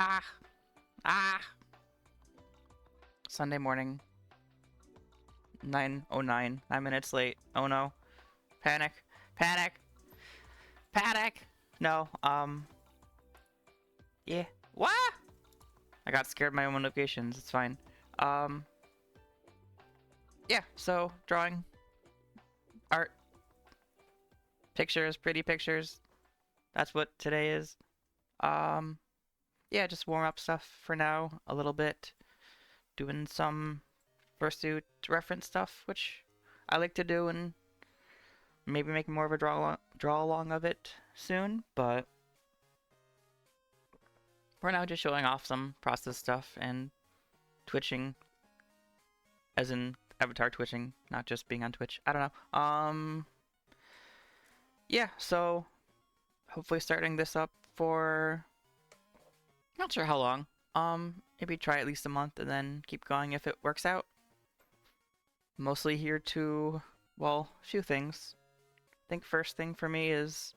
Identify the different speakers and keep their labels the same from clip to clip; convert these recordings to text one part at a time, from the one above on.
Speaker 1: Ah! Ah! Sunday morning. 9:09. 9 minutes late. Oh no. Panic. Panic! Panic! No, yeah. What? I got scared by my own notifications. It's fine. Um, yeah, so drawing, art, pictures, pretty pictures. That's what today is. Um, yeah, just warm up stuff for now a little bit. Doing some Fursuit reference stuff, which I like to do, and maybe make more of a draw along of it soon. But for now, just showing off some process stuff and twitching, as in avatar twitching, not just being on Twitch. I don't know. Yeah. So hopefully starting this up for not sure how long. Maybe try at least a month and then keep going if it works out. Mostly here to, well, a few things. I think first thing for me is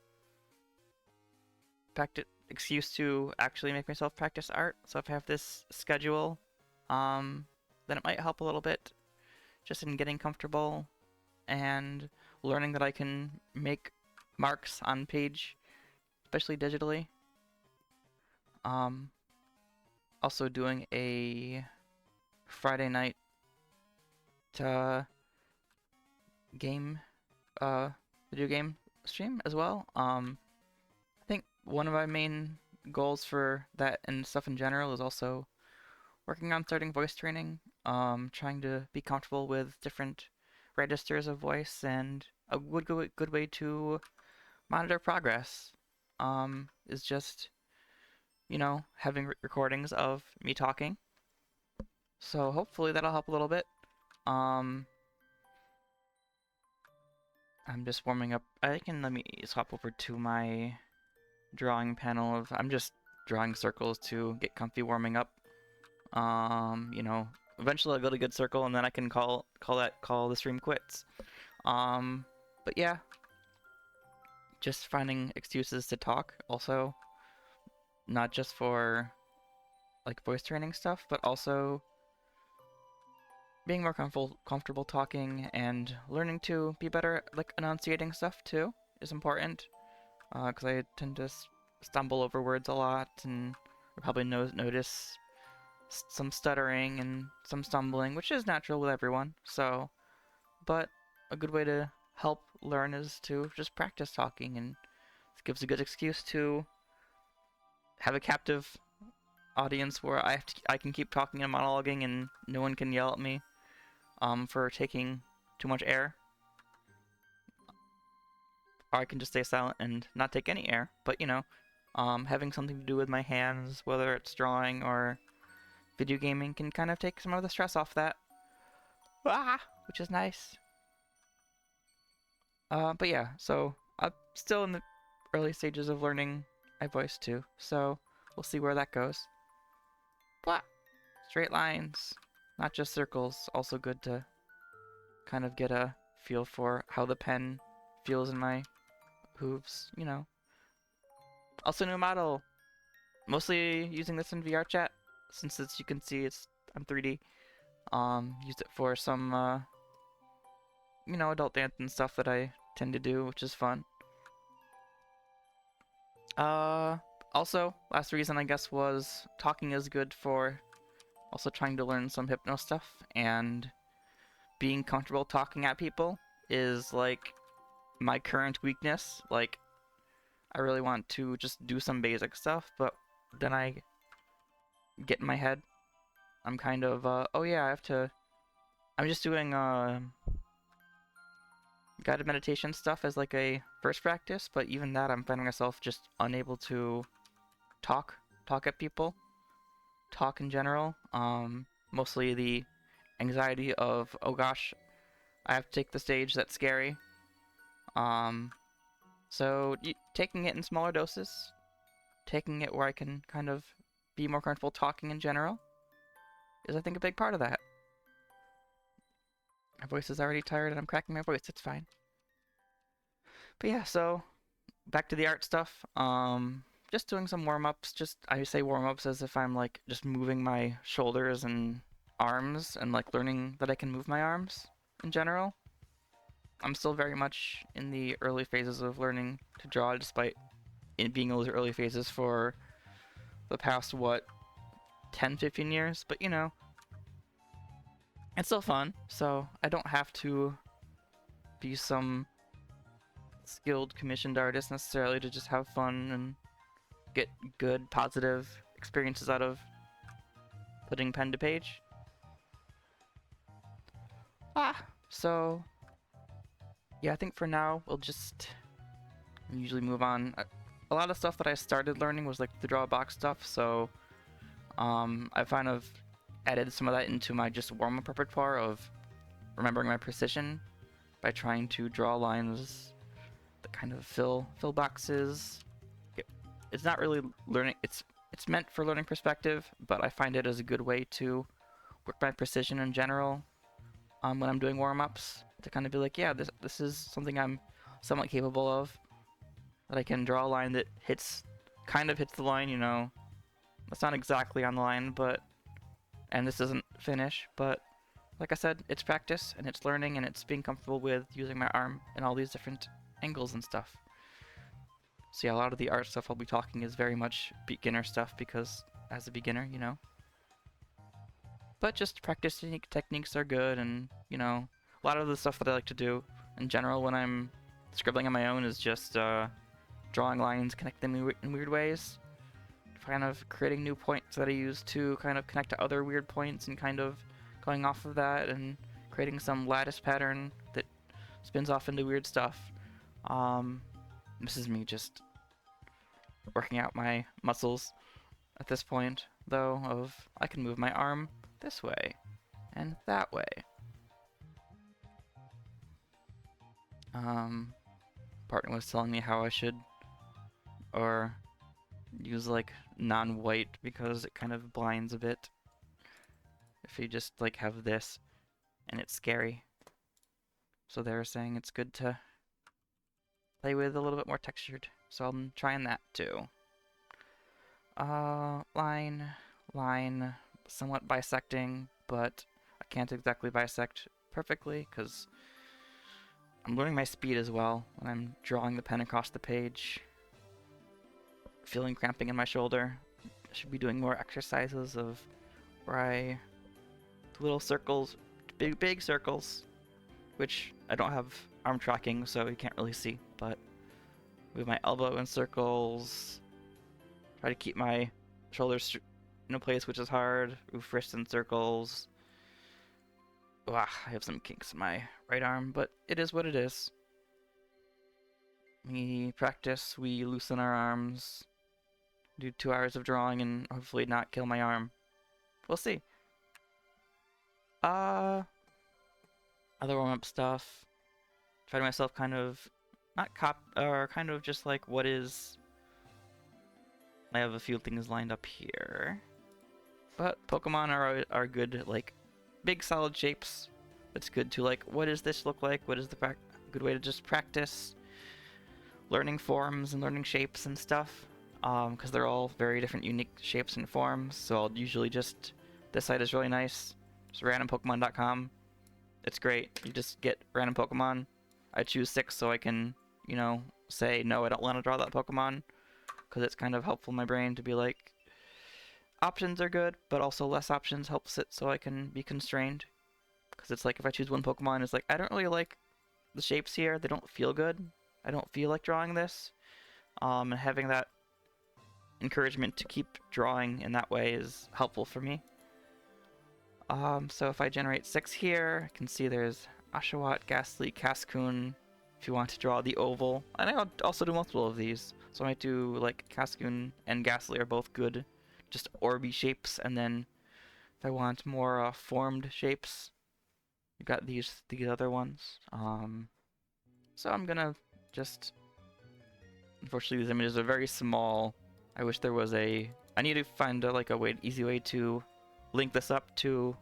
Speaker 1: excuse to actually make myself practice art. So if I have this schedule, then it might help a little bit just in getting comfortable and learning that I can make marks on page, especially digitally. Also doing a Friday night game, video game stream as well. I think one of my main goals for that and stuff in general is also working on starting voice training. Trying to be comfortable with different registers of voice, and a good way to monitor progress is just, having recordings of me talking. So hopefully that'll help a little bit. Um, I'm just warming up. Let me swap over to my drawing panel of, I'm just drawing circles to get comfy warming up. Eventually I'll get a good circle and then I can call the stream quits. But yeah, just finding excuses to talk also, not just for like voice training stuff, but also being more comfortable talking and learning to be better at like enunciating stuff too is important. Because I tend to stumble over words a lot, and you probably notice some stuttering and some stumbling, which is natural with everyone. So, but a good way to help learn is to just practice talking, and it gives a good excuse to have a captive audience where I can keep talking and monologuing, and no one can yell at me for taking too much air. Or I can just stay silent and not take any air. But having something to do with my hands, whether it's drawing or video gaming, can kind of take some of the stress off that. Which is nice. But yeah, so I'm still in the early stages of learning my voice too, so we'll see where that goes. Blah! Straight lines, not just circles, also good to kind of get a feel for how the pen feels in my hooves, Also new model, mostly using this in VR chat, since you can see I'm 3D. Used it for some, adult dance and stuff that I tend to do, which is fun. Also, last reason I guess was talking is good for also trying to learn some hypno stuff, and being comfortable talking at people is like my current weakness. Like, I really want to just do some basic stuff, but then I get in my head. I'm kind of, oh yeah, I'm just doing, guided meditation stuff as like a first practice, but even that I'm finding myself just unable to talk at people, talk in general. Mostly the anxiety of, oh gosh, I have to take the stage, that's scary. So taking it in smaller doses, taking it where I can kind of be more comfortable talking in general, is I think a big part of that. My voice is already tired and I'm cracking my voice, it's fine. But yeah, so back to the art stuff. just doing some warm-ups. Just I say warm-ups as if I'm like just moving my shoulders and arms and like learning that I can move my arms in general. I'm still very much in the early phases of learning to draw, despite it being those early phases for the past, what, 10, 15 years? But you know, it's still fun, so I don't have to be some skilled commissioned artist necessarily to just have fun and get good, positive experiences out of putting pen to page. So yeah, I think for now we'll just usually move on. A lot of stuff that I started learning was like the draw box stuff, so I kind of added some of that into my just warm-up repertoire of remembering my precision by trying to draw lines that kind of fill boxes. It's not really learning, it's meant for learning perspective, but I find it as a good way to work my precision in general when I'm doing warm-ups, to kind of be like, yeah, this is something I'm somewhat capable of, that I can draw a line that kind of hits the line, you know. It's not exactly on the line, and this isn't finish, but like I said, it's practice, and it's learning, and it's being comfortable with using my arm in all these different angles and stuff. So yeah, a lot of the art stuff I'll be talking is very much beginner stuff, because as a beginner, you know. But just practice techniques are good, and, you know, a lot of the stuff that I like to do in general when I'm scribbling on my own is just drawing lines, connecting them in weird ways. Kind of creating new points that I use to kind of connect to other weird points, and kind of going off of that and creating some lattice pattern that spins off into weird stuff. This is me just working out my muscles at this point, though, of I can move my arm this way and that way. Partner was telling me how I should use like non-white because it kind of blinds a bit if you just like have this and it's scary. So they were saying it's good to play with a little bit more textured, so I'm trying that too. Line, somewhat bisecting, but I can't exactly bisect perfectly because I'm learning my speed as well when I'm drawing the pen across the page. Feeling cramping in my shoulder. I should be doing more exercises of where I do little circles, big circles, which I don't have arm tracking, so you can't really see, but move my elbow in circles, try to keep my shoulders in a place, which is hard, move wrist in circles. I have some kinks in my right arm, but it is what it is. We practice, we loosen our arms, do 2 hours of drawing, and hopefully not kill my arm. We'll see. Other warm-up stuff. Try to myself kind of kind of just like what is. I have a few things lined up here, but Pokemon are good, like big solid shapes. It's good to like, what does this look like? What is the good way to just practice learning forms and learning shapes and stuff, because they're all very different, unique shapes and forms. So I'll usually just, this site is really nice. It's randompokemon.com. It's great. You just get random Pokemon. I choose 6 so I can, you know, say no, I don't want to draw that Pokemon, because it's kind of helpful in my brain to be like, options are good, but also less options helps it so I can be constrained. Because it's like, if I choose one Pokemon, it's like, I don't really like the shapes here. They don't feel good. I don't feel like drawing this. And having that encouragement to keep drawing in that way is helpful for me. So if I generate 6 here, I can see there's Oshawott, Ghastly, Cascoon, if you want to draw the oval. And I also do multiple of these. So I might do, like, Cascoon and Ghastly are both good, just orby shapes. And then if I want more formed shapes, you got these other ones. So I'm gonna just, unfortunately, these images are very small. I wish there was I need to find easy way to link this up to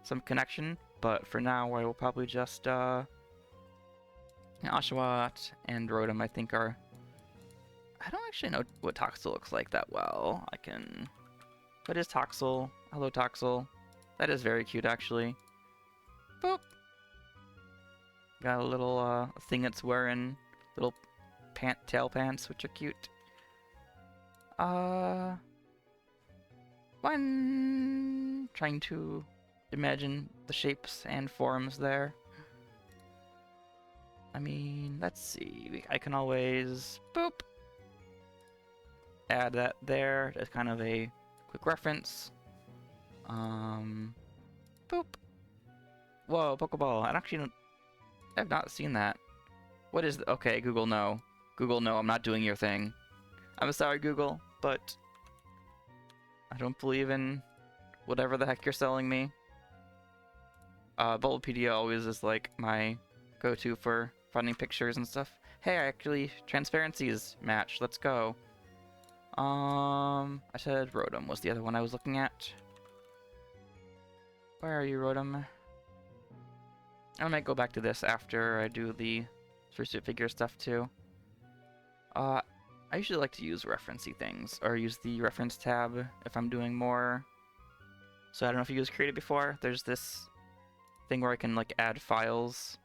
Speaker 1: some connection, but for now I will probably just Oshawott and Rotom, I think, are I don't actually know what Toxel looks like that well. I can... What is Toxel? Hello, Toxel. That is very cute, actually. Boop! Got a little thing it's wearing. Little tail pants, which are cute. When trying to imagine the shapes and forms there. I mean, let's see. I can always boop add that there as kind of a quick reference. Boop. Whoa, Pokeball. I've not seen that. What is okay, Google, no. Google, no, I'm not doing your thing. I'm sorry, Google, but I don't believe in whatever the heck you're selling me. Bulbapedia always is like my go-to for finding pictures and stuff. Hey, actually, transparencies match. Let's go. I said Rotom was the other one I was looking at. Where are you, Rotom? I might go back to this after I do the Fursuit figure stuff too. I usually like to use referencey things, or use the reference tab if I'm doing more. So I don't know if you used Krita before. There's this thing where I can like add files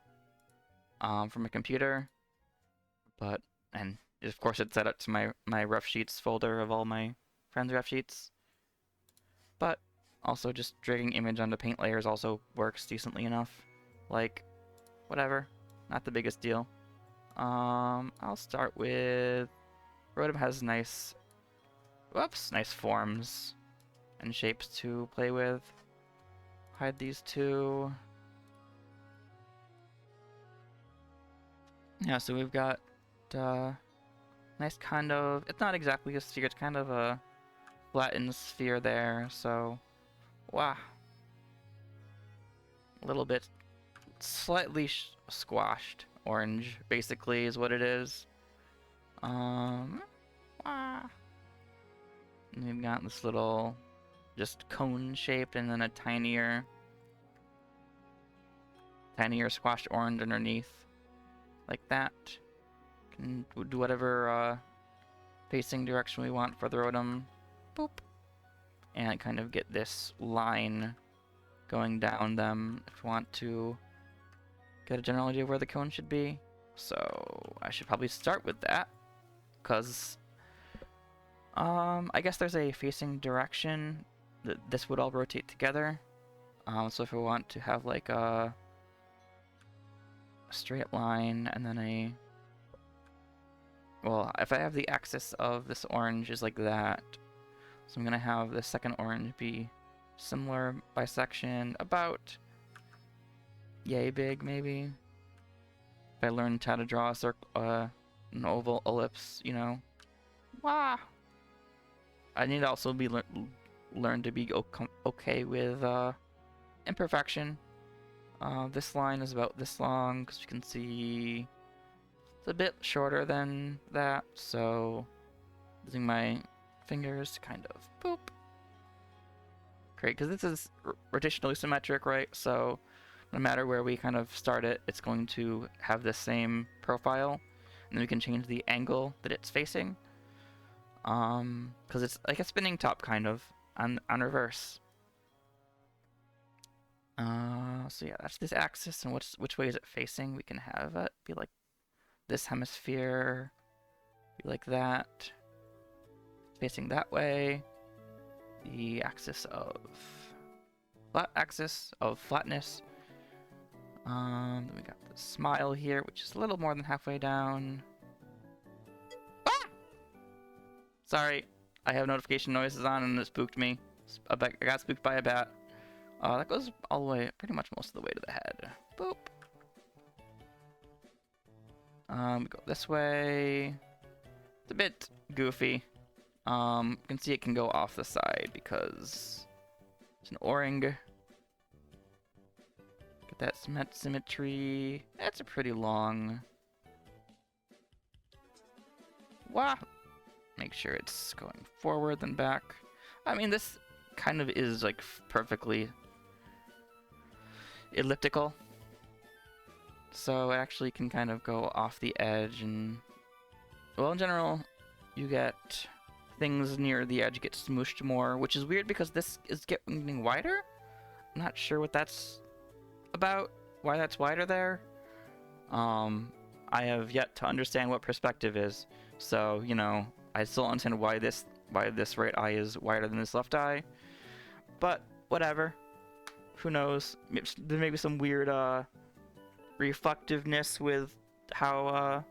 Speaker 1: from a computer, and of course it's set up to my rough sheets folder of all my friends' rough sheets. But also just dragging image onto paint layers also works decently enough. Like, whatever, not the biggest deal. I'll start with Rotom has nice forms and shapes to play with. Hide these two. Yeah, so we've got nice kind of, it's not exactly a sphere, it's kind of a flattened sphere there, so wow. A little bit slightly squashed orange, basically, is what it is. And we've got this little just cone shaped and then a tinier squashed orange underneath. Like that. Can do whatever facing direction we want for the Rotom. Boop. And kind of get this line going down them if we want to get a general idea of where the cone should be. So I should probably start with that, because I guess there's a facing direction that this would all rotate together. So if we want to have like a straight line and then well, if I have the axis of this orange is like that, so I'm gonna have the second orange be similar bisection, about yay big maybe. If I learned how to draw a circle, an oval ellipse, you know. Wow. I need to also be learn to be okay with imperfection. This line is about this long, because you can see it's a bit shorter than that, so using my fingers to kind of boop. Great, because this is rotationally symmetric, right? So no matter where we kind of start it, it's going to have the same profile, and then we can change the angle that it's facing. Because it's like a spinning top kind of on reverse. So yeah, that's this axis, and which way is it facing? We can have it be like this hemisphere, be like that, facing that way. The axis of flatness. Then we got the smile here, which is a little more than halfway down. Ah! Sorry, I have notification noises on and it spooked me. I got spooked by a bat. That goes all the way, pretty much most of the way to the head. Boop. We go this way. It's a bit goofy. You can see it can go off the side because it's an O-ring. Get that symmetry. That's a pretty long. Wow. Make sure it's going forward then back. I mean, this kind of is like perfectly elliptical, so it actually can kind of go off the edge, and well, in general you get things near the edge get smooshed more, which is weird because this is getting wider. I'm not sure what that's about, why that's wider there. I have yet to understand what perspective is, so you know, I still don't understand why this right eye is wider than this left eye, but whatever. Who knows? There may be some weird reflectiveness with how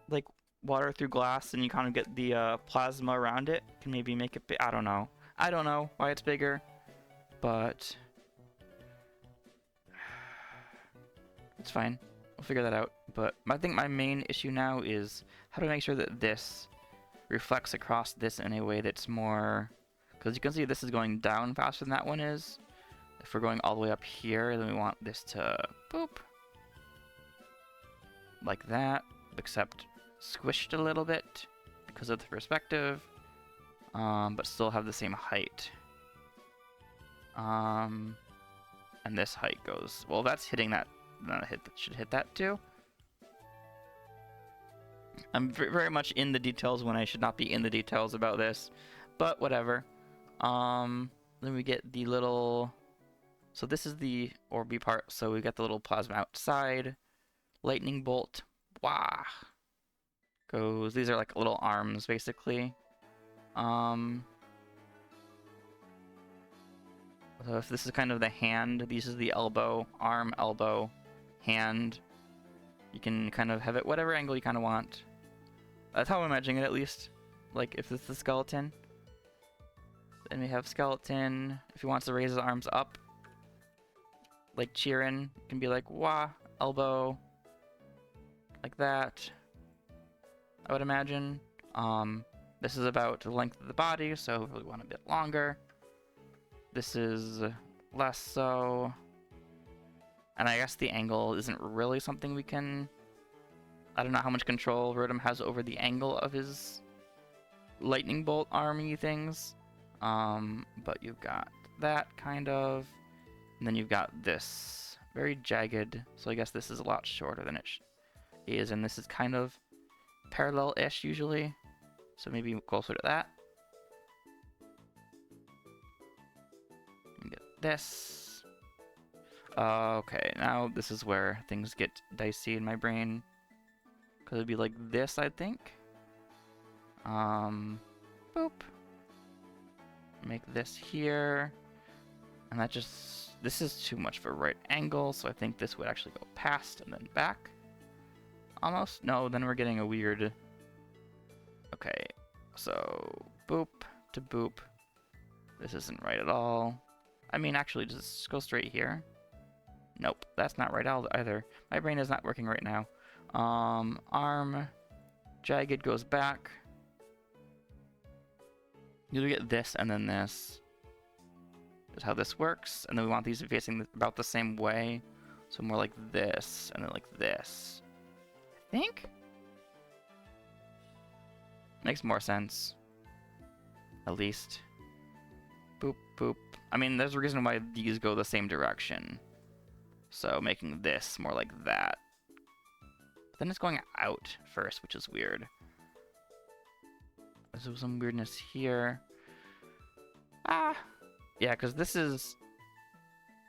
Speaker 1: like water through glass, and you kind of get the plasma around it. Can maybe make it big. I don't know. I don't know why it's bigger, but it's fine. We'll figure that out. But I think my main issue now is how to make sure that this reflects across this in a way that's more... Because you can see this is going down faster than that one is. If we're going all the way up here, then we want this to boop. Like that, except squished a little bit because of the perspective. But still have the same height. And this height goes... Well, that's hitting that. That should hit that too. I'm very much in the details when I should not be in the details about this, but whatever. Then we get the little... So this is the orby part, so we got the little plasma outside. Lightning bolt. Wah! Goes... These are like little arms, basically. So if this is kind of the hand, this is the elbow, arm, elbow, hand. You can kind of have it whatever angle you kind of want. That's how I'm imagining it, at least. Like, if this is the skeleton. Then we have skeleton. If he wants to raise his arms up, like cheering, it can be like, wah, elbow. Like that. I would imagine. This is about the length of the body, so we want a bit longer. This is less so. And I guess the angle isn't really something we can... I don't know how much control Rotom has over the angle of his lightning bolt army things. But you've got that kind of. And then you've got this very jagged. So I guess this is a lot shorter than it is. And this is kind of parallel-ish usually. So maybe closer to that. Get this. Okay, now this is where things get dicey in my brain. Because it'd be like this, I think. Boop. Make this here. And that just... This is too much for right angle, so I think this would actually go past and then back. Almost. No, then we're getting a weird... Okay, so boop to boop. This isn't right at all. I mean, actually, just go straight here. Nope, that's not right either. My brain is not working right now. Arm, jagged goes back. You'll get this and then this. That's how this works. And then we want these facing about the same way. So more like this and then like this. I think? Makes more sense. At least. Boop, boop. I mean, there's a reason why these go the same direction. So making this more like that. But then it's going out first, which is weird. There's some weirdness here. Ah! Yeah, because this is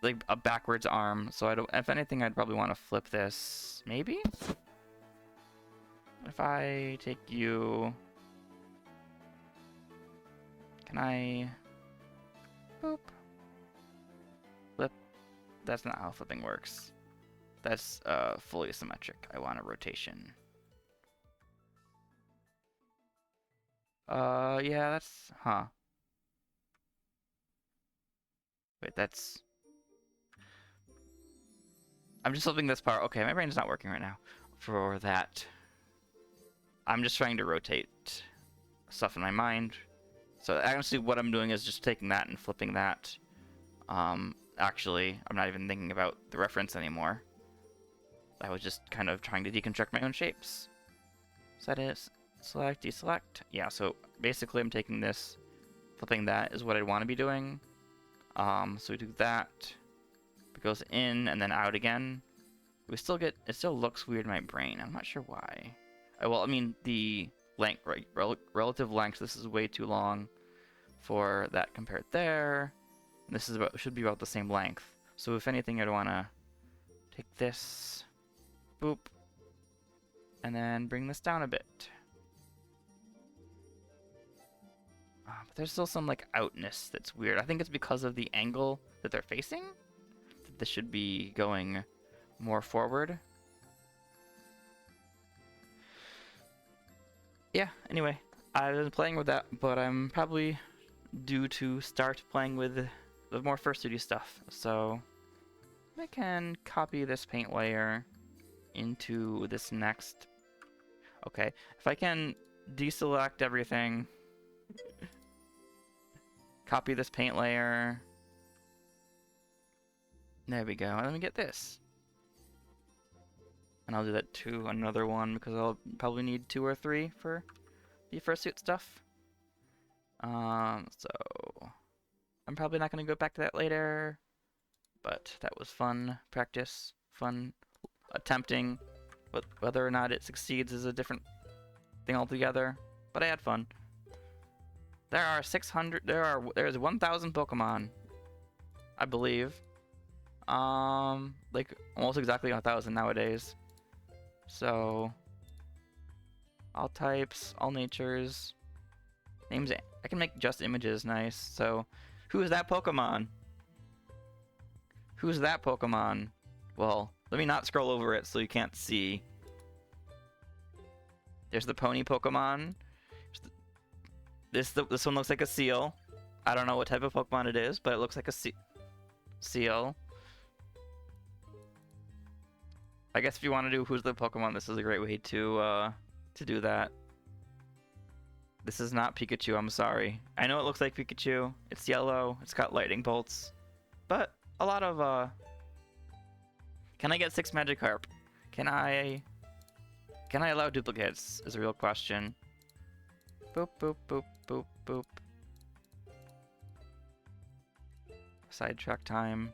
Speaker 1: like a backwards arm. So I don't, if anything, I'd probably want to flip this. Maybe? If I take you... Can I... Boop. Flip. That's not how flipping works. That's fully symmetric. I want a rotation. Yeah, that's... Huh. Wait, that's... I'm just flipping this part. Okay, my brain's not working right now for that. I'm just trying to rotate stuff in my mind. So actually what I'm doing is just taking that and flipping that. Actually, I'm not even thinking about the reference anymore. I was just kind of trying to deconstruct my own shapes. So that is select, deselect. Yeah, so basically I'm taking this, flipping that is what I want to be doing. So we do that. It goes in and then out again. We still get, it still looks weird in my brain. I'm not sure why. Well, I mean, the length, right, relative length. This is way too long for that compared there. And this is should be about the same length. So if anything, I'd want to take this, boop, and then bring this down a bit. But there's still some like outness that's weird. I think it's because of the angle that they're facing. This should be going more forward. Yeah, anyway, I've been playing with that, but I'm probably due to start playing with the more fursuity stuff. So I can copy this paint layer into this next. Okay, if I can deselect everything, copy this paint layer. There we go. Let me get this. And I'll do that to another one because I'll probably need 2 or 3 for the fursuit stuff. So I'm probably not going to go back to that later, but that was fun practice, fun attempting. But whether or not it succeeds is a different thing altogether. But I had fun. There are 600. There's 1,000 Pokemon, I believe. Like almost exactly 1,000 nowadays. So all types, all natures, names. I can make just images nice. So who's that Pokemon? Who's that Pokemon? Well, let me not scroll over it so you can't see. There's the pony Pokemon. This one looks like a seal. I don't know what type of Pokemon it is, but it looks like a seal. I guess if you want to do who's the Pokemon, this is a great way to do that. This is not Pikachu, I'm sorry. I know it looks like Pikachu. It's yellow. It's got lightning bolts. But a lot of Can I get 6 Magikarp? Can I allow duplicates is a real question. Boop boop boop boop boop. Sidetrack time.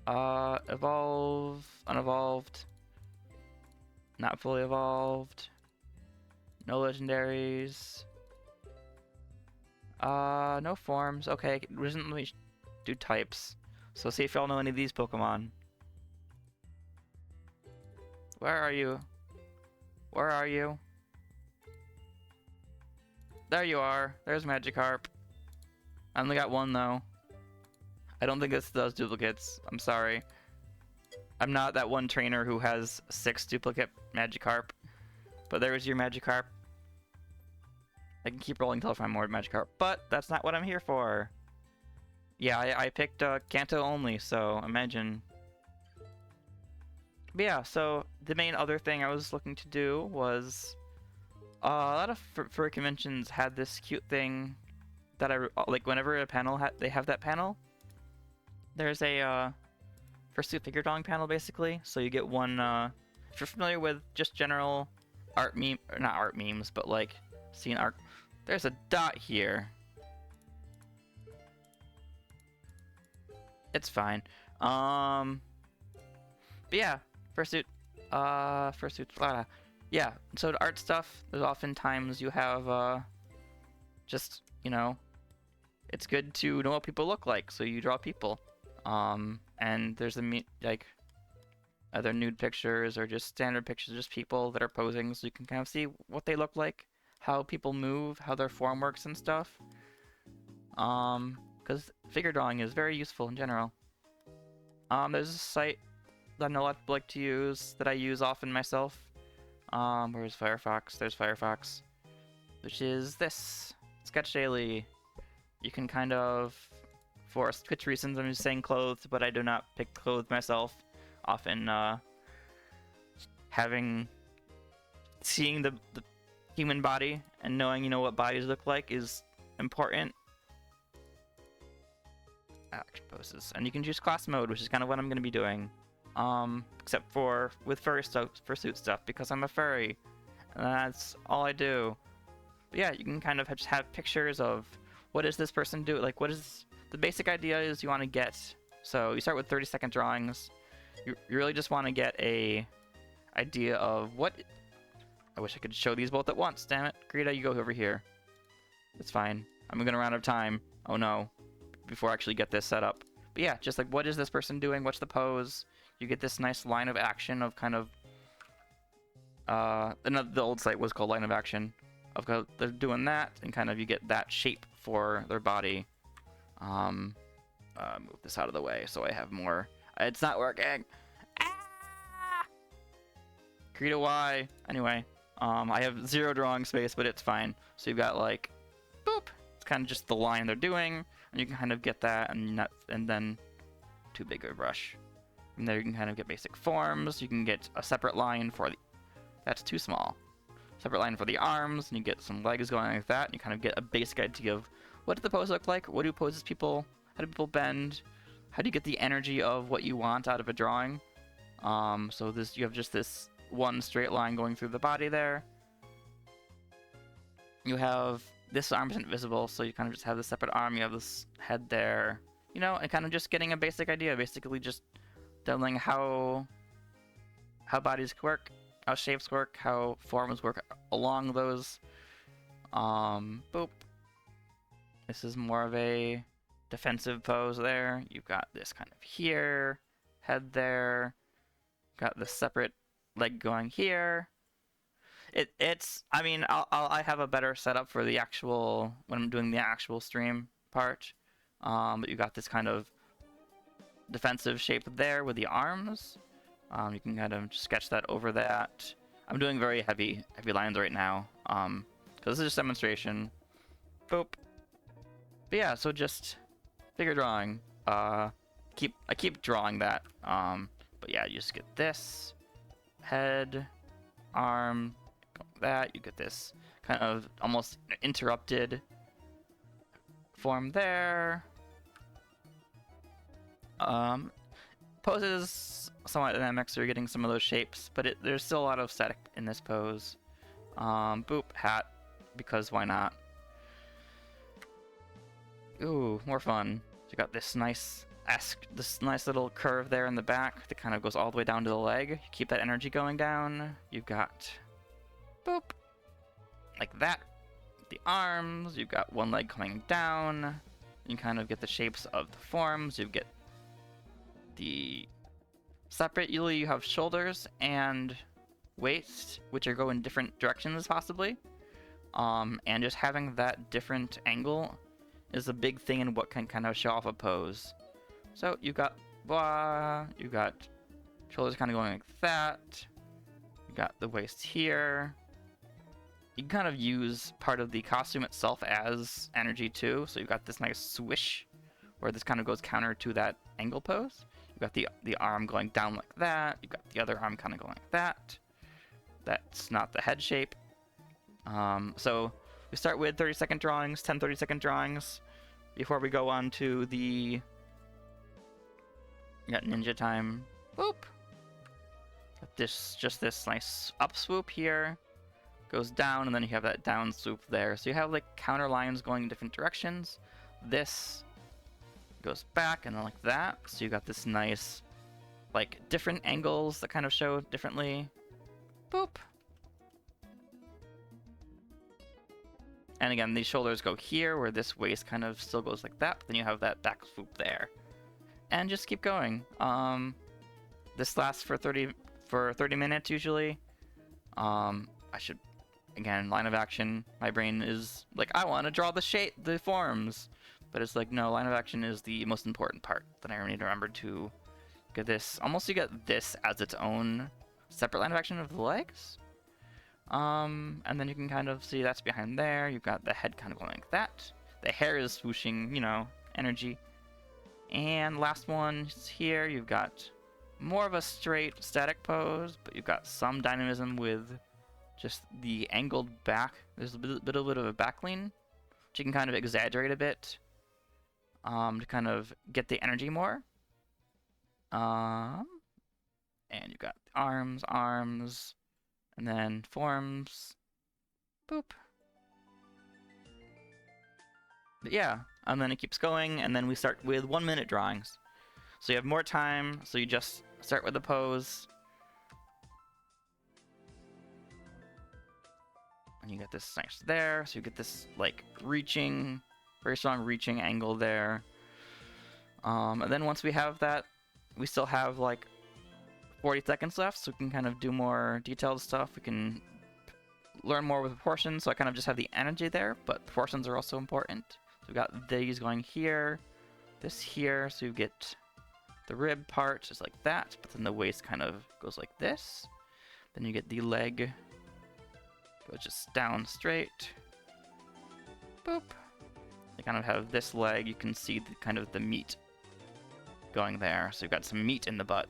Speaker 1: Evolve, unevolved. Not fully evolved. No legendaries. No forms. Okay, let me do types. So see if y'all know any of these Pokemon. Where are you? Where are you? There you are. There's Magikarp. I only got 1 though. I don't think this does duplicates. I'm sorry. I'm not that one trainer who has 6 duplicate Magikarp. But there's your Magikarp. I can keep rolling until I find more Magikarp. But that's not what I'm here for. Yeah, I picked Kanto only, so imagine. But yeah, so the main other thing I was looking to do was... a lot of furry conventions had this cute thing that I... Like, whenever a panel they have that panel, there's a fursuit figure drawing panel, basically. So you get one... if you're familiar with just general art meme... Or not art memes, but like scene art... There's a dot here. It's fine. But yeah, fursuit... fursuit... Blah. Yeah, so the art stuff, there's oftentimes you have, just, you know, it's good to know what people look like, so you draw people. And there's like, other nude pictures or just standard pictures, just people that are posing, so you can kind of see what they look like, how people move, how their form works and stuff. Because figure drawing is very useful in general. There's a site that I know a lot of people like to use, that I use often myself. Where's Firefox? There's Firefox, which is this Sketch Daily. You can kind of, for Twitch reasons, I'm just saying clothed, but I do not pick clothes myself. Often, seeing the human body and knowing, you know, what bodies look like is important. Action poses, and you can choose class mode, which is kind of what I'm going to be doing. Except for with fursuit stuff, because I'm a furry, and that's all I do. But yeah, you can kind of just have pictures of what does this person do, like what is the basic idea is you want to get. So you start with 30-second drawings. You really just want to get a idea of what I wish I could show these both at once. Damn it. Krita, you go over here. It's fine. I'm gonna run out of time. Oh no. Before I actually get this set up. But yeah, just like, what is this person doing? What's the pose? You get this nice line of action of kind of... the old site was called line of action. Of they're doing that, and kind of you get that shape for their body. Move this out of the way so I have more. It's not working. Ah! Krita, why? Anyway, I have 0 drawing space, but it's fine. So you've got like, boop. It's kind of just the line they're doing, and you can kind of get that, and then too big of a brush. From there you can kind of get basic forms. You can get a separate line for the. That's too small. Separate line for the arms, and you get some legs going like that. And you kind of get a basic idea of what does the pose look like? What do poses people? How do people bend? How do you get the energy of what you want out of a drawing? So you have just this one straight line going through the body there. You have this arm isn't visible, so you kind of just have the separate arm. You have this head there, you know, and kind of just getting a basic idea. Basically, just demoing how bodies work, how shapes work, how forms work along those. Boop. This is more of a defensive pose there. You've got this kind of here, head there. Got the separate leg going here. I mean, I have a better setup for the actual, when I'm doing the actual stream part. But you got this kind of defensive shape there with the arms. You can kind of sketch that over that. I'm doing very heavy lines right now. Because this is just demonstration. Boop. But yeah, so just figure drawing. I keep drawing that. But yeah, you just get this head, arm, that. You get this kind of almost interrupted form there. Poses somewhat dynamic, so you're getting some of those shapes, but there's still a lot of static in this pose. Boop, hat, because why not? Ooh, more fun. So you got this nice little curve there in the back that kind of goes all the way down to the leg. You keep that energy going down. You've got boop, like that. The arms. You've got one leg coming down. You kind of get the shapes of the forms. You get the separately. You have shoulders and waist, which are going different directions possibly. And just having that different angle is a big thing in what can kind of show off a pose. So you got shoulders kind of going like that. You got the waist here. You can kind of use part of the costume itself as energy too. So you've got this nice swish where this kind of goes counter to that angle pose. You've got the arm going down like that. You've got the other arm kind of going like that. That's not the head shape. So we start with 30-second drawings, 10 30-second drawings before we go on to the ninja time. Boop. Got just this nice up swoop here. Goes down, and then you have that down swoop there. So you have like counter lines going in different directions. This goes back, and then like that. So you got this nice, like, different angles that kind of show differently. Boop. And again, these shoulders go here, where this waist kind of still goes like that, but then you have that back swoop there. And just keep going. This lasts for 30 minutes usually. I should, again, line of action. My brain is like, I want to draw the forms. But it's like, no, line of action is the most important part that I need to remember to get this. Almost you get this as its own separate line of action of the legs. And then you can kind of see that's behind there. You've got the head kind of going like that. The hair is swooshing, you know, energy. And last one is here. You've got more of a straight static pose, but you've got some dynamism with just the angled back. There's a bit of a back lean, which you can kind of exaggerate a bit to kind of get the energy more. And you've got arms, and then forms. Boop. But yeah, and then it keeps going, and then we start with 1 minute drawings. So you have more time, so you just start with the pose. And you get this nice there, so you get this like reaching, very strong reaching angle there. And then once we have that, we still have like 40 seconds left, so we can kind of do more detailed stuff. We can learn more with proportions, so I kind of just have the energy there, but proportions are also important. So we've got these going here, this here, so you get the rib part just like that, but then the waist kind of goes like this. Then you get the leg, goes just down straight. Boop. You kind of have this leg, you can see the kind of the meat going there. So you've got some meat in the butt.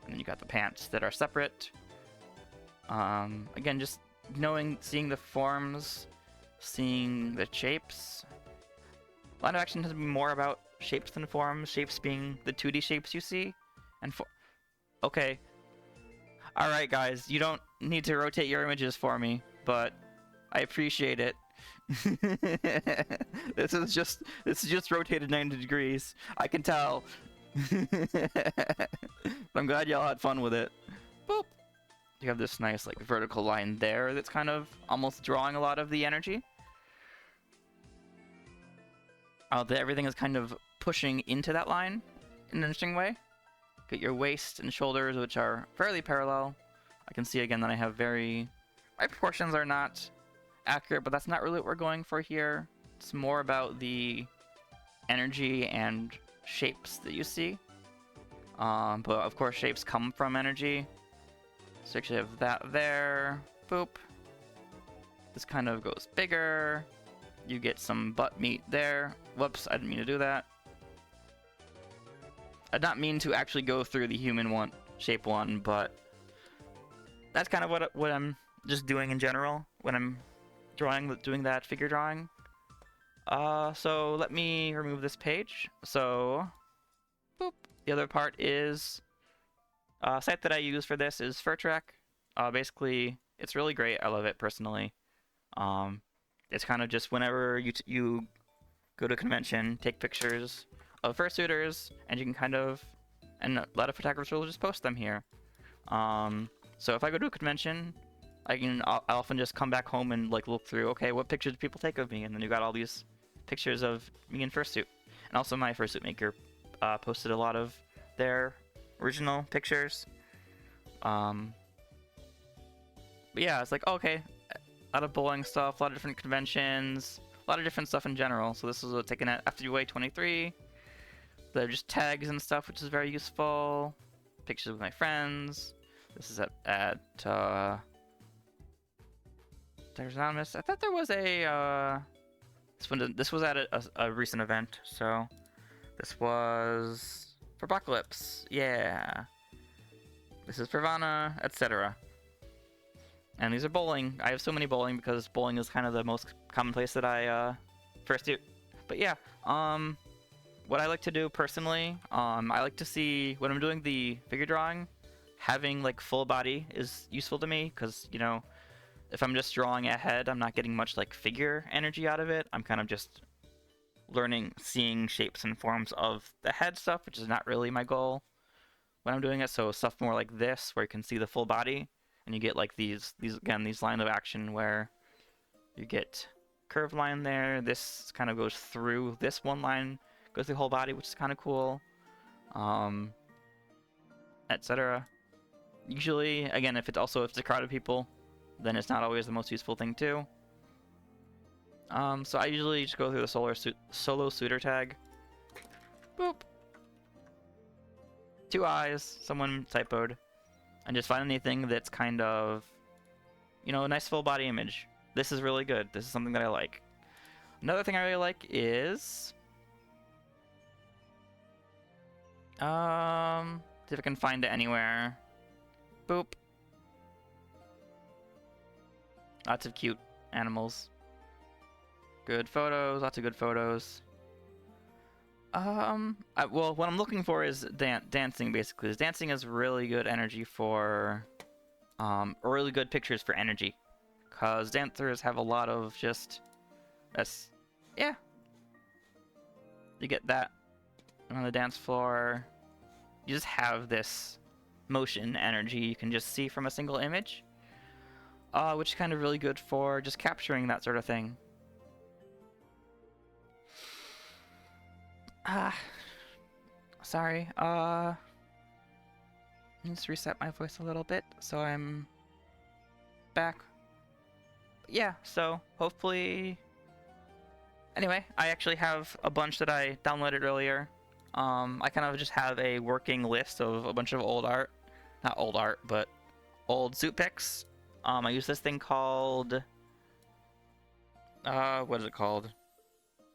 Speaker 1: And then you got the pants that are separate. Again, just seeing the forms, seeing the shapes. Line of action tends to be more about shapes than forms. Shapes being the 2D shapes you see. And okay. Alright guys, you don't need to rotate your images for me, but I appreciate it. This is just rotated 90 degrees. I can tell. I'm glad y'all had fun with it. Boop. You have this nice like vertical line there that's kind of almost drawing a lot of the energy. Everything is kind of pushing into that line in an interesting way. Get your waist and shoulders, which are fairly parallel. I can see again that I have my proportions are not accurate, but that's not really what we're going for here. It's more about the energy and shapes that you see. But of course shapes come from energy. So you actually have that there. Boop. This kind of goes bigger. You get some butt meat there. Whoops, I didn't mean to do that. I did not mean to actually go through the human shape one, but that's kind of what I'm just doing in general when I'm doing that figure drawing. So let me remove this page. So, boop. The other part is a site that I use for this is Furtrack. Basically, it's really great. I love it personally. It's kind of just whenever you go to a convention, take pictures of fursuiters, and you can kind of, and a lot of photographers will just post them here. So if I go to a convention, I often just come back home and like look through, okay, what pictures do people take of me? And then you got all these pictures of me in fursuit. And also my fursuit maker posted a lot of their original pictures. But yeah, it's like, okay, a lot of bowling stuff, a lot of different conventions, a lot of different stuff in general. So this was taken at FWA 23. They're just tags and stuff, which is very useful. Pictures with my friends. This is at there's Anonymous. I thought there was a this was at a recent event, so this was for Apocalypse. Yeah. This is for Vanna, etc. And these are bowling. I have so many bowling because bowling is kind of the most common place that I first do. But yeah, what I like to do personally, I like to see when I'm doing the figure drawing, having like full body is useful to me because, you know, if I'm just drawing a head, I'm not getting much like figure energy out of it. I'm kind of just seeing shapes and forms of the head stuff, which is not really my goal when I'm doing it. So stuff more like this, where you can see the full body, and you get like these line of action where you get curved line there. This kind of goes through this one line, goes through the whole body, which is kind of cool, etc. Usually, again, if it's a crowd of people, then it's not always the most useful thing too. So I usually just go through the solo suitor tag. Boop. 2 eyes, someone typoed, and just find anything that's kind of, you know, a nice full body image. This is really good. This is something that I like. Another thing I really like is, see if I can find it anywhere. Boop. Lots of cute animals. Good photos, lots of good photos. Well, what I'm looking for is dancing, basically. Dancing is really good energy for, really good pictures for energy. Because dancers have a lot of just, yeah. You get that on the dance floor. You just have this motion energy you can just see from a single image. which is kind of really good for just capturing that sort of thing. Sorry, let's reset my voice a little bit so I'm back. Yeah, so hopefully... Anyway, I actually have a bunch that I downloaded earlier. I kind of just have a working list of a bunch of old art. Not old art, but old suit pics. I use this thing called... what is it called?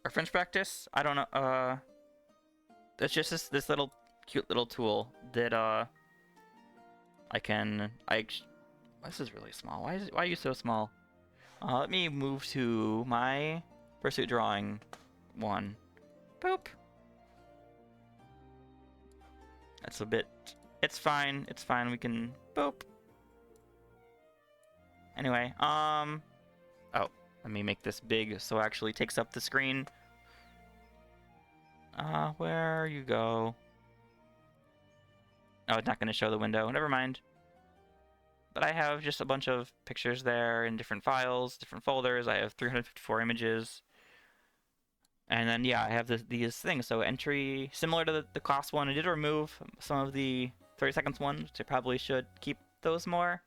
Speaker 1: Reference practice? I don't know, it's just this little cute little tool that, this is really small. Why are you so small? Let me move to my Fursuit drawing one. Boop. That's a bit... It's fine. It's fine. We can... Boop. Anyway, oh, let me make this big so it actually takes up the screen. Where you go? Oh, it's not going to show the window. Never mind. But I have just a bunch of pictures there in different files, different folders. I have 354 images. And then, yeah, I have these things. So entry, similar to the class one, I did remove some of the 30 seconds ones, which I probably should keep those more.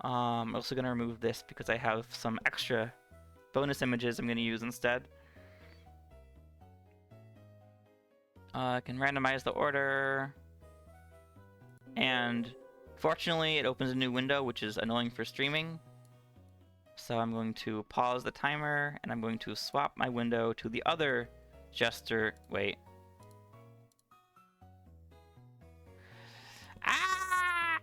Speaker 1: I'm also going to remove this because I have some extra bonus images I'm going to use instead. I can randomize the order. And fortunately, it opens a new window, which is annoying for streaming. So I'm going to pause the timer, and I'm going to swap my window to the other gesture. Wait. Ah!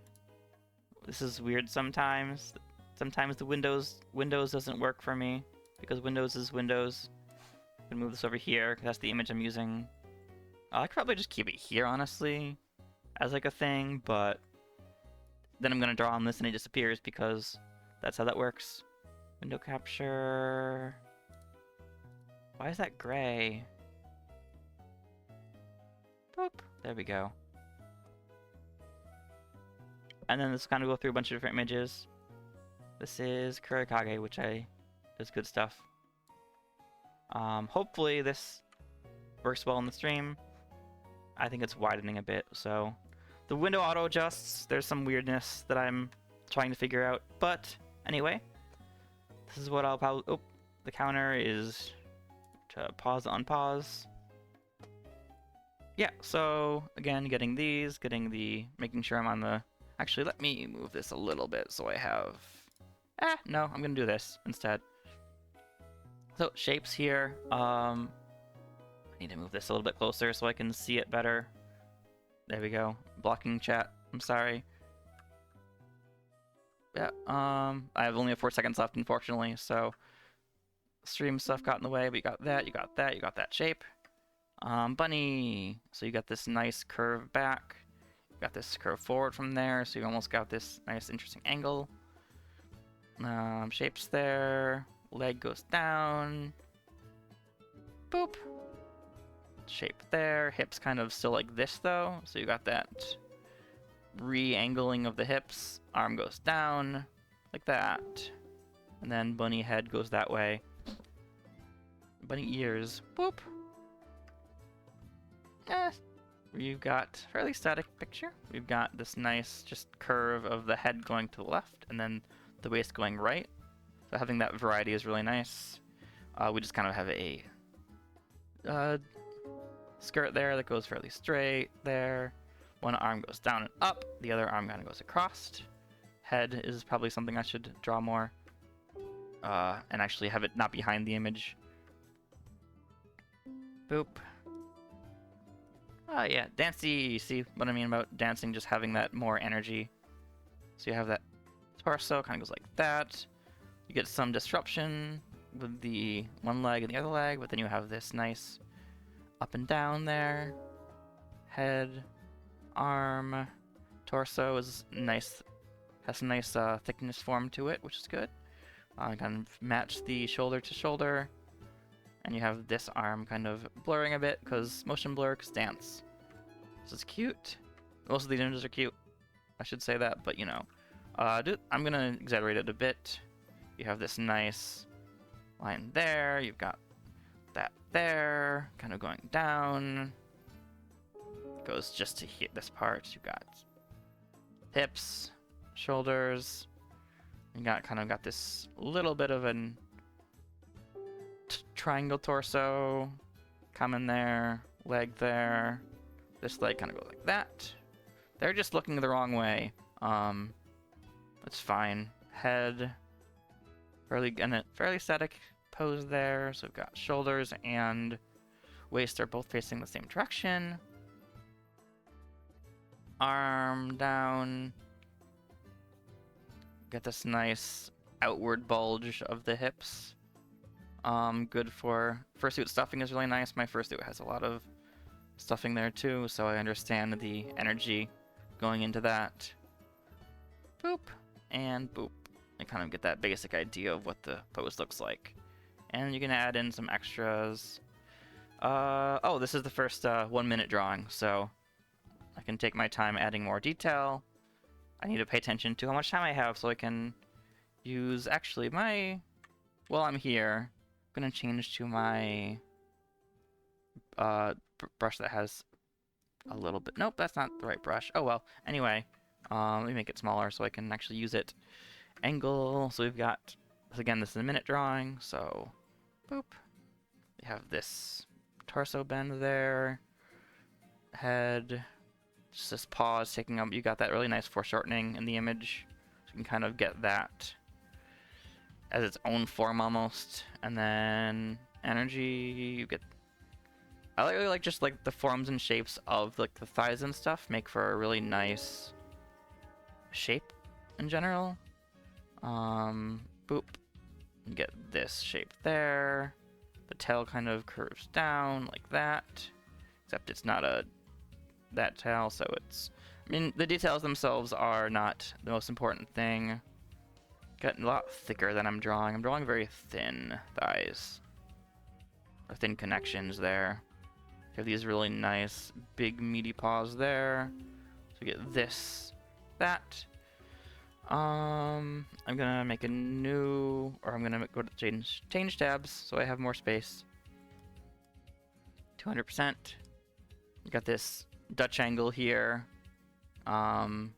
Speaker 1: This is weird sometimes. Sometimes the Windows doesn't work for me because Windows is Windows. I'm gonna move this over here because that's the image I'm using. I could probably just keep it here, honestly, as like a thing, but then I'm gonna draw on this and it disappears because that's how that works. Window capture. Why is that gray? Boop. There we go. And then this is kind of go through a bunch of different images. This is Kurikage, which does good stuff. Hopefully this works well in the stream. I think it's widening a bit, so the window auto adjusts. There's some weirdness that I'm trying to figure out, but anyway, this is what I'll probably... Oh, the counter is to pause, unpause. Yeah, so again, making sure I'm on the... Actually, let me move this a little bit so I have... no, I'm gonna do this instead. So, shapes here. I need to move this a little bit closer so I can see it better. There we go. Blocking chat. I'm sorry. Yeah, I have only 4 seconds left, unfortunately, so stream stuff got in the way, but you got that, you got that, you got that shape. Bunny. So you got this nice curve back. You got this curve forward from there, so you almost got this nice interesting angle. Shapes there. Leg goes down. Boop. Shape there. Hips kind of still like this though, so you got that re-angling of the hips. Arm goes down like that, and then bunny head goes that way. Bunny ears. Boop. We've got a fairly static picture. We've got this nice just curve of the head going to the left and then the waist going right. So having that variety is really nice. We just kind of have a skirt there that goes fairly straight there. One arm goes down and up, the other arm kind of goes across. Head is probably something I should draw more. And actually have it not behind the image. Boop. Yeah, dancey. See what I mean about dancing, just having that more energy. So you have that torso, kind of goes like that. You get some disruption with the one leg and the other leg, but then you have this nice up and down there. Head, arm, torso is nice, has some nice thickness form to it, which is good. Kind of match the shoulder to shoulder. And you have this arm kind of blurring a bit, because motion blur, because dance. This is cute. Most of these images are cute. I should say that, but you know. I'm gonna exaggerate it a bit. You have this nice line there. You've got that there, kind of going down. Goes just to here, this part. You've got hips, shoulders. You got this little bit of an triangle torso coming there, leg there. This leg kind of goes like that. They're just looking the wrong way. That's fine. Head, fairly static pose there. So we've got shoulders and waist are both facing the same direction. Arm down. Get this nice outward bulge of the hips. Good for fursuit stuffing is really nice. My fursuit has a lot of stuffing there too, so I understand the energy going into that. Boop and boop. And kind of get that basic idea of what the pose looks like. And you can add in some extras. Oh, this is the first 1 minute drawing, so I can take my time adding more detail. I need to pay attention to how much time I have so I can use actually while I'm here, I'm gonna change to my brush that has a little bit. Nope, that's not the right brush. Oh well. Anyway, let me make it smaller so I can actually use it. Angle. So we've got, again, this is a minute drawing. So, boop. We have this torso bend there. Head. Just this pause taking up. You got that really nice foreshortening in the image. So you can kind of get that as its own form almost. And then energy. You get. I really like just like the forms and shapes of like the thighs and stuff make for a really nice shape in general. Boop. You get this shape there. The tail kind of curves down like that. Except it's not that tail, so it's... I mean, the details themselves are not the most important thing. Getting a lot thicker than I'm drawing. I'm drawing very thin thighs. Or thin connections there. You have these really nice, big, meaty paws there. So we get this, that. I'm gonna make a new, or I'm gonna go to change tabs so I have more space. 200%. You got this Dutch angle here. I'm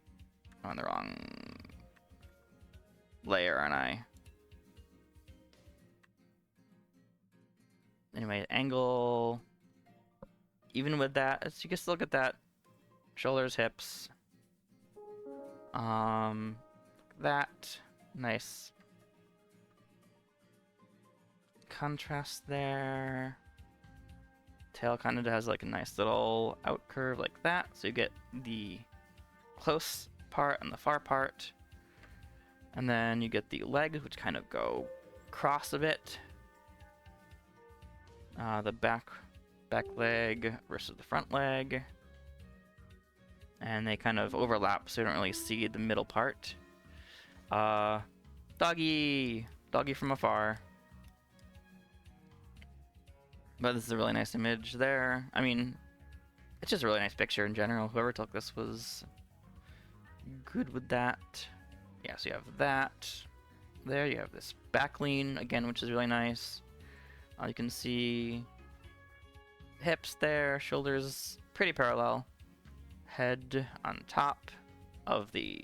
Speaker 1: on the wrong layer, aren't I? Anyway, angle. Even with that, you can still get that shoulders, hips. That nice contrast there. Tail kind of has like a nice little out curve like that, so you get the close part and the far part, and then you get the legs, which kind of go cross a bit. The back leg versus the front leg, and they kind of overlap, so you don't really see the middle part. Doggy from afar. But this is a really nice image there. I mean, it's just a really nice picture in general. Whoever took this was good with that. Yeah, so you have that. There you have this back lean, again, which is really nice. You can see hips there, shoulders pretty parallel. Head on top of the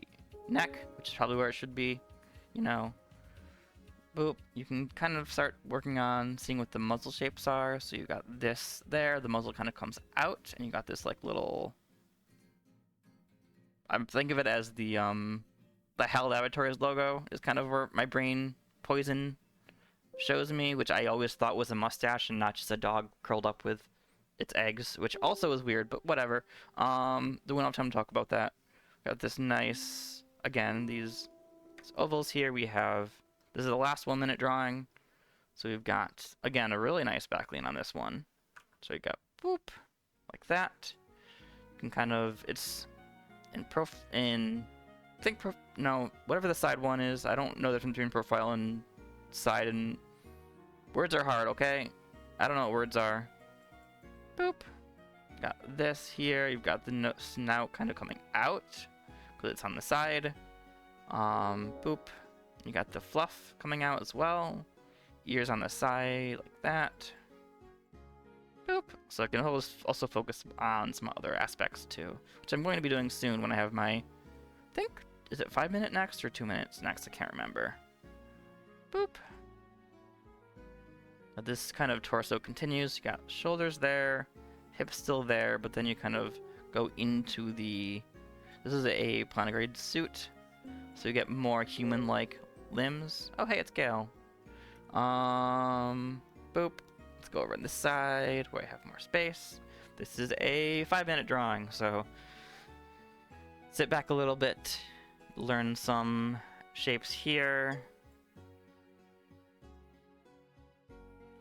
Speaker 1: neck, which is probably where it should be, you know. Boop. You can kind of start working on seeing what the muzzle shapes are. So you got this there, the muzzle kind of comes out, and you got this like little... I'm thinking of it as the Hell Laboratories logo is kind of where my brain poison shows me, which I always thought was a mustache and not just a dog curled up with its eggs, which also is weird, but whatever. We won't have time to talk about that. Got this nice, again, these ovals here. We have, this is the last 1 minute drawing. So we've got, again, a really nice back lean on this one. So you got boop, like that. You can kind of, it's whatever the side one is. I don't know the difference between profile and side, and words are hard, okay? I don't know what words are. Boop. Got this here. You've got the snout kind of coming out because it's on the side. Boop. You got the fluff coming out as well. Ears on the side like that. Boop. So I can also focus on some other aspects too, which I'm going to be doing soon when I have my, I think, is it 5 minute next or 2 minutes next? I can't remember. Boop. But this kind of torso continues. You got shoulders there, hips still there, but then you kind of go into the, this is a planetary suit, so you get more human-like limbs. Oh hey, it's Gale. Boop. Let's go over on this side where I have more space. This is a 5 minute drawing, so sit back a little bit, learn some shapes here.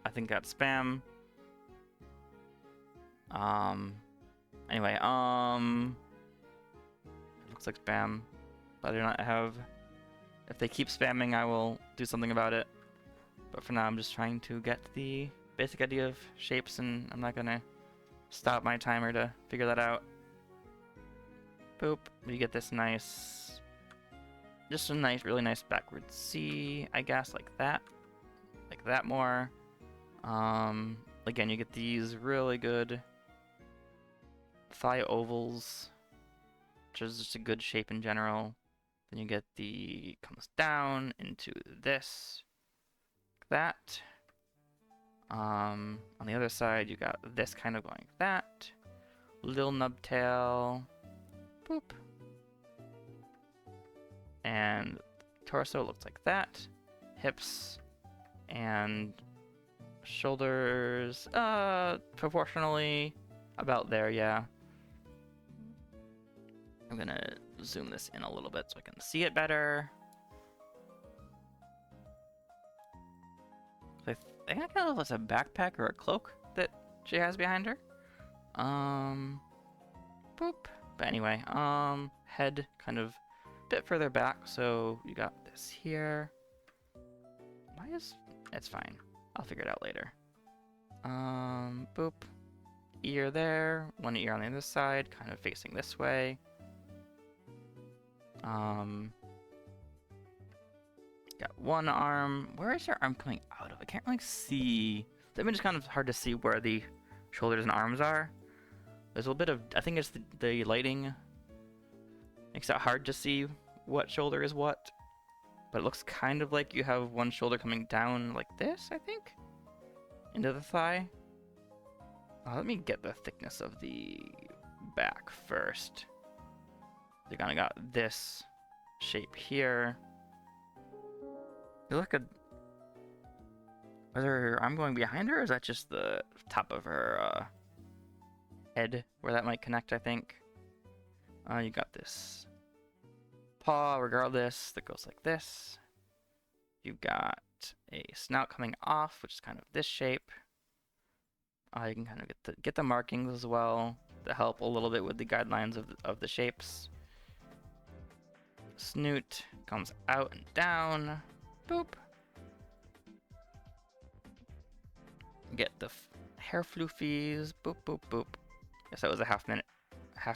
Speaker 1: I think that's spam. Anyway, it looks like spam, but I do not have, if they keep spamming, I will do something about it. But for now, I'm just trying to get the basic idea of shapes, and I'm not gonna stop my timer to figure that out. Boop. We get this nice, just a nice, really nice backward C, I guess, like that more. Again, you get these really good thigh ovals, which is just a good shape in general. Then you get the, comes down into this, like that. On the other side, you got this kind of going like that. Little nub tail, boop. And torso looks like that. Hips and shoulders, proportionally about there, yeah. I'm gonna zoom this in a little bit so I can see it better. I think I kind of it's a backpack or a cloak that she has behind her. Boop. But anyway, head kind of a bit further back, so you got this here. Why is, it's fine. I'll figure it out later. Boop. Ear there, one ear on the other side, kind of facing this way. Got one arm. Where is your arm coming out of? I can't really see. It's been just kind of hard to see where the shoulders and arms are. There's a little bit of, I think it's the lighting makes it hard to see what shoulder is what. But it looks kind of like you have one shoulder coming down like this, I think, into the thigh. Let me get the thickness of the back first. You kind of got this shape here. You look at, is her arm going behind her, or is that just the top of her head where that might connect, I think? You got this paw, regardless, that goes like this. You've got a snout coming off, which is kind of this shape. You can kind of get the markings as well to help a little bit with the guidelines of the shapes. Snoot comes out and down. Boop. Get the hair floofies. Boop, boop, boop. Guess that was a half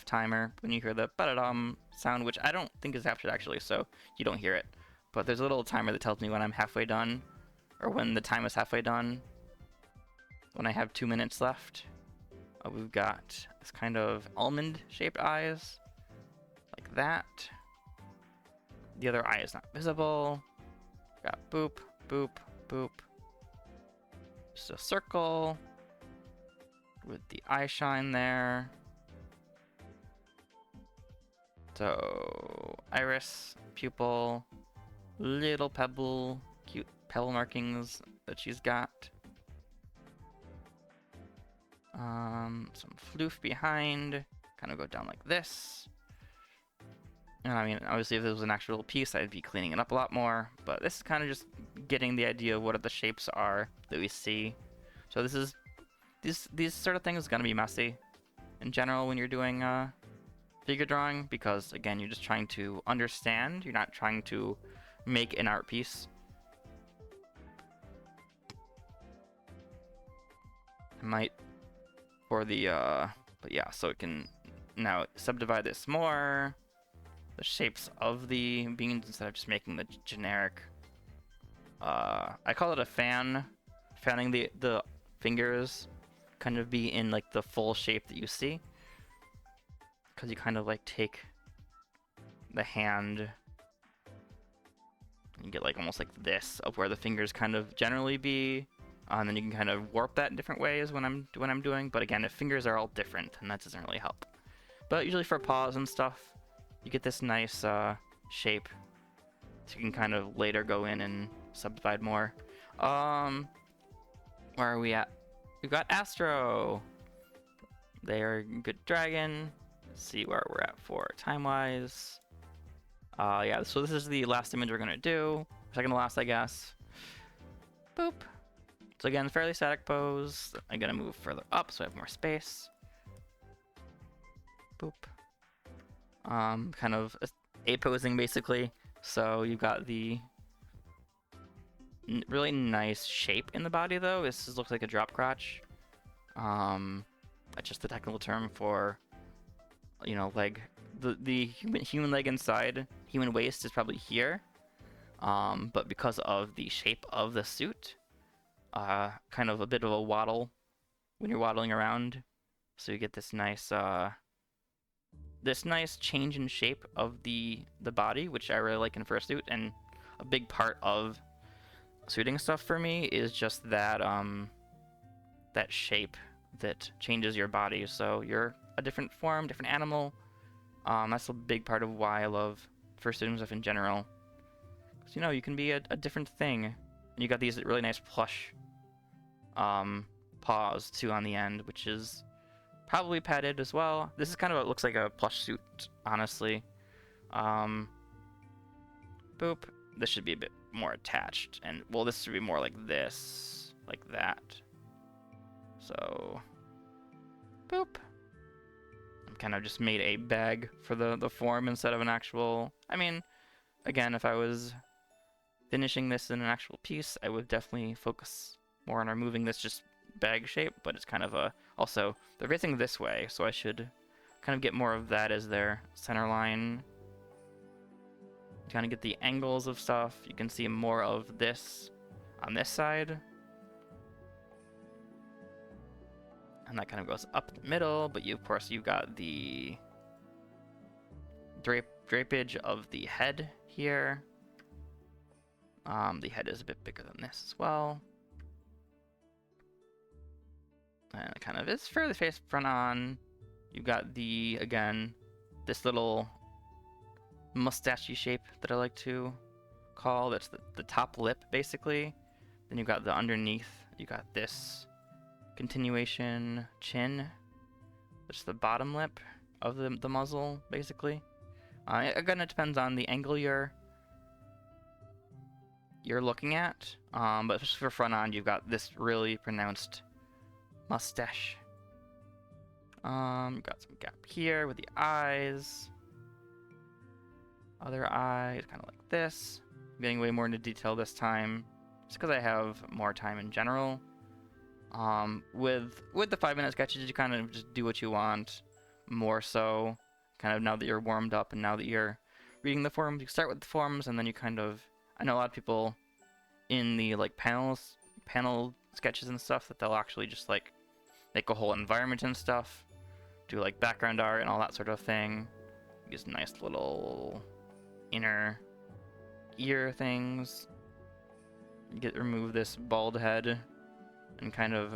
Speaker 1: timer when you hear the ba-da-dum sound, which I don't think is captured actually, so you don't hear it. But there's a little timer that tells me when I'm halfway done, or when the time is halfway done. When I have 2 minutes left. We've got this kind of almond-shaped eyes, like that. The other eye is not visible. Got boop, boop, boop. Just a circle with the eye shine there. So iris, pupil, little pebble, cute pebble markings that she's got. Some floof behind, kind of go down like this. And I mean, obviously if this was an actual piece, I'd be cleaning it up a lot more, but this is kind of just getting the idea of what the shapes are that we see. So this is, these sort of things are gonna be messy in general when you're doing figure drawing, because again, you're just trying to understand, you're not trying to make an art piece. I might, for the, but yeah, so it can now subdivide this more. shapes of the beans instead of just making the generic. I call it a fan. Fanning the fingers kind of be in like the full shape that you see, because you kind of like take the hand and you get like almost like this of where the fingers kind of generally be, and then you can kind of warp that in different ways when I'm doing. But again, if fingers are all different, then that doesn't really help. But usually for paws and stuff, you get this nice shape, so you can kind of later go in and subdivide more. Where are we at? We've got Astro. They are a good dragon. Let's see where we're at for time-wise. Yeah, so this is the last image we're gonna do. Second to last, I guess. Boop. So again, fairly static pose. I'm gonna move further up so I have more space. Boop. Kind of A-posing basically. So you've got the really nice shape in the body though. This looks like a drop crotch. That's just the technical term for, you know, leg. The human leg inside, human waist is probably here. But because of the shape of the suit, kind of a bit of a waddle when you're waddling around. So you get this nice change in shape of the body, which I really like in fursuit. And a big part of suiting stuff for me is just that that shape that changes your body. So you're a different form, different animal. That's a big part of why I love fursuit stuff in general. Because, you know, you can be a different thing. And you got these really nice plush paws too on the end, which is probably padded as well. This is kind of what looks like a plush suit, honestly. Boop. This should be a bit more attached, and well, this should be more like this, like that. So, boop. I'm kind of just made a bag for the form instead of an actual. I mean, again, if I was finishing this in an actual piece, I would definitely focus more on removing this just bag shape. But it's kind of a also they're facing this way, so I should kind of get more of that as their center line. Kind of get the angles of stuff. You can see more of this on this side. And that kind of goes up the middle, but of course you've got the drapage of the head here. The head is a bit bigger than this as well. And it kind of is fairly face front on. You've got the, again, this little mustachy shape that I like to call. That's the top lip, basically. Then you've got the underneath. You got this continuation chin. That's the bottom lip of the muzzle, basically. Again, it depends on the angle you're looking at. But just for front on, you've got this really pronounced mustache. You've got some gap here with the eyes. Other eye is kind of like this. I'm getting way more into detail this time, just because I have more time in general. With the 5-minute sketches, you kind of just do what you want. More so, kind of now that you're warmed up and now that you're reading the forums, you start with the forums and then you kind of. I know a lot of people in the like panel sketches and stuff that they'll actually just like make a whole environment and stuff, do like background art and all that sort of thing. Use nice little inner ear things. Remove this bald head and kind of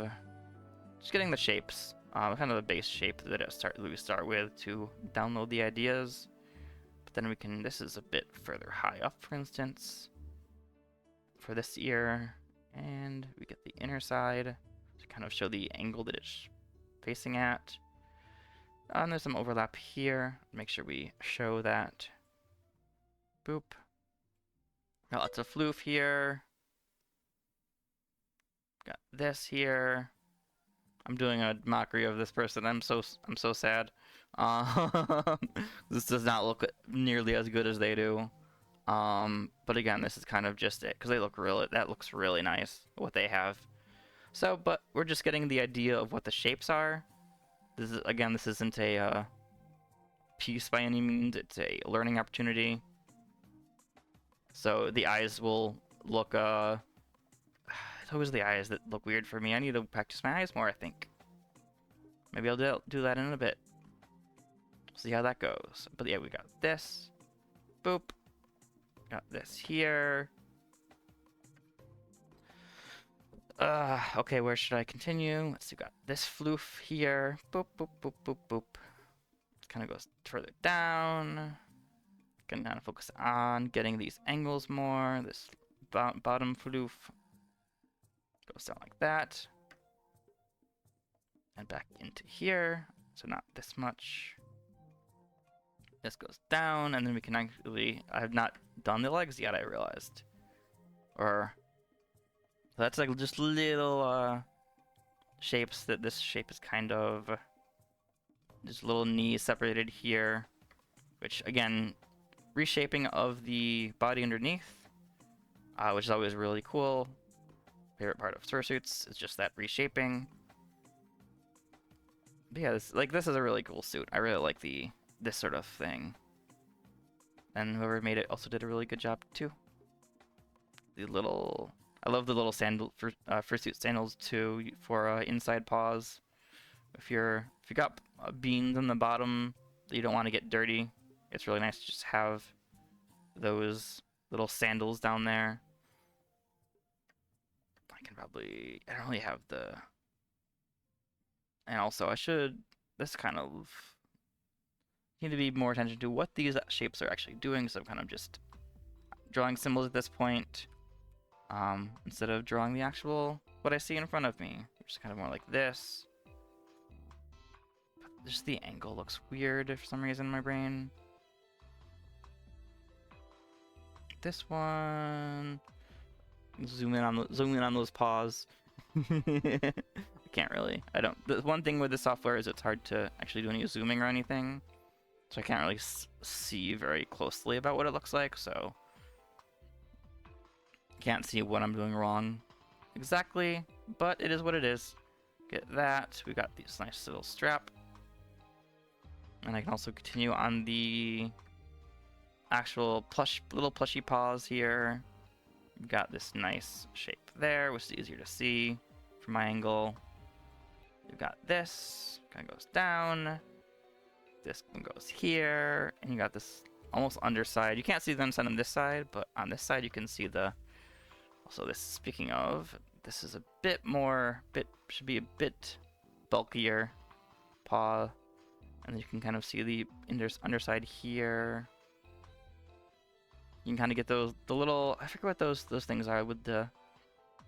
Speaker 1: just getting the shapes, kind of the base shape that we start with to download the ideas. But then we can. This is a bit further high up, for instance, for this ear, and we get the inner side to kind of show the angle that it's facing at. And there's some overlap here. Make sure we show that. Boop. Got lots of floof here. Got this here. I'm doing a mockery of this person. I'm so sad. This does not look nearly as good as they do. But again, this is kind of just it because that looks really nice what they have. So, but we're just getting the idea of what the shapes are. This isn't a piece by any means. It's a learning opportunity. So the eyes will look, it's always the eyes that look weird for me. I need to practice my eyes more, I think. Maybe I'll do that in a bit. See how that goes. But yeah, we got this. Boop. Got this here. Okay, where should I continue? Let's see, we got this floof here. Boop, boop, boop, boop, boop. Kind of goes further down. Gonna kind of focus on getting these angles more. This bottom floof goes down like that. And back into here. So not this much. This goes down, and then we can actually... I have not done the legs yet, I realized. Or... So that's like just little shapes that this shape is kind of... Just little knees separated here. Which, again, reshaping of the body underneath. Which is always really cool. Favorite part of fursuits is just that reshaping. But yeah, this is a really cool suit. I really like this sort of thing. And whoever made it also did a really good job too. I love the little fursuit sandals too for inside paws. If you got beans on the bottom that you don't want to get dirty, it's really nice to just have those little sandals down there. I don't really have the... And also this kind of need to be more attention to what these shapes are actually doing, so I'm kind of just drawing symbols at this point, instead of drawing the actual, what I see in front of me, which is kind of more like this. But just the angle looks weird for some reason in my brain. This one, zoom in on those paws. I can't really. The one thing with the software is it's hard to actually do any zooming or anything. So I can't really see very closely about what it looks like, so can't see what I'm doing wrong exactly, but it is what it is. Get that. We got this nice little strap. And I can also continue on the actual little plushy paws here. We've got this nice shape there, which is easier to see from my angle. We've got this, kind of goes down. This one goes here, and you got this almost underside. You can't see the underside on this side, but on this side you can see the... Also, this, speaking of, this is a bit more, should be a bit bulkier paw. And you can kind of see the underside here. You can kind of get the little, I forget what those things are with the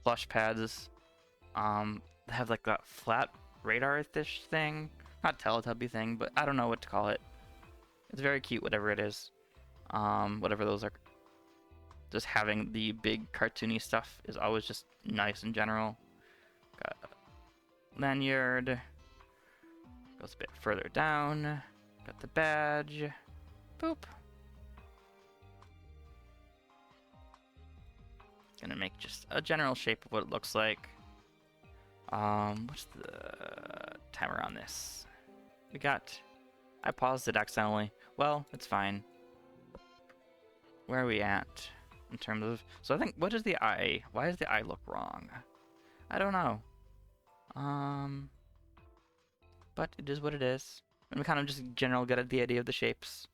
Speaker 1: flush pads. They have like that flat radar-ish thing. Not Teletubby thing, but I don't know what to call it. It's very cute, whatever it is. Whatever those are. Just having the big cartoony stuff is always just nice in general. Got a lanyard. Goes a bit further down. Got the badge. Boop. Gonna make just a general shape of what it looks like. What's the timer on this? I paused it accidentally. Well, it's fine. Where are we at in terms of... So I think, what is the eye? Why does the eye look wrong? I don't know. But it is what it is. And we kind of just in general get the idea of the shapes.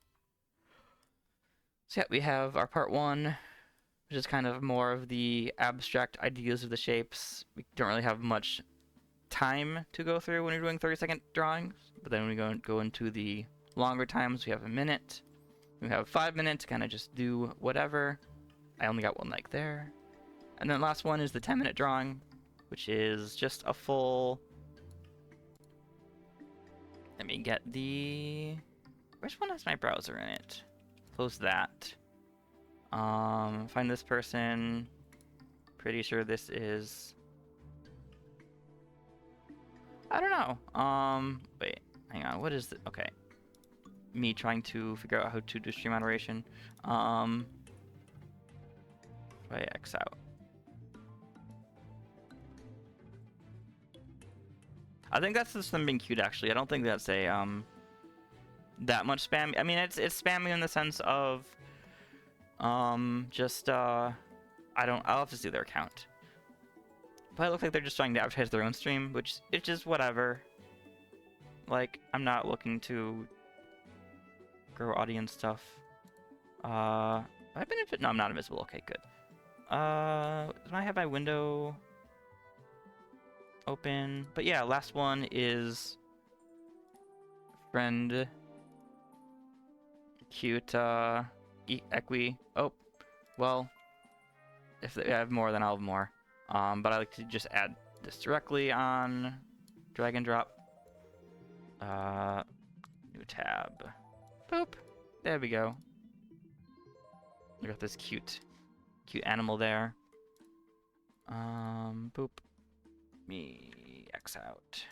Speaker 1: So yeah, we have our part 1, which is kind of more of the abstract ideas of the shapes. We don't really have much time to go through when you're doing 30-second drawings, but then when we go into the longer times, we have a minute. We have 5 minutes to kind of just do whatever. I only got one like there. And then the last one is the 10-minute drawing, which is just a full... Let me get the... Which one has my browser in it? Close that. Find this person. Pretty sure this is... I don't know. Wait, hang on. What is the... Okay. Me trying to figure out how to do stream moderation. If I X out. I think that's just them being cute, actually. I don't think that's a, that much spam. I mean, it's spammy in the sense of I'll have to see their account. But it looks like they're just trying to advertise their own stream, which it's just whatever. Like, I'm not looking to grow audience stuff. Have I been invisible? No, I'm not invisible. Okay, good. Do I have my window open? But yeah, last one is friend cute equi. Oh, well, if I have more, then I'll have more. But I like to just add this directly on drag and drop. New tab. Boop. There we go. We got this cute animal there. Boop. Me X out.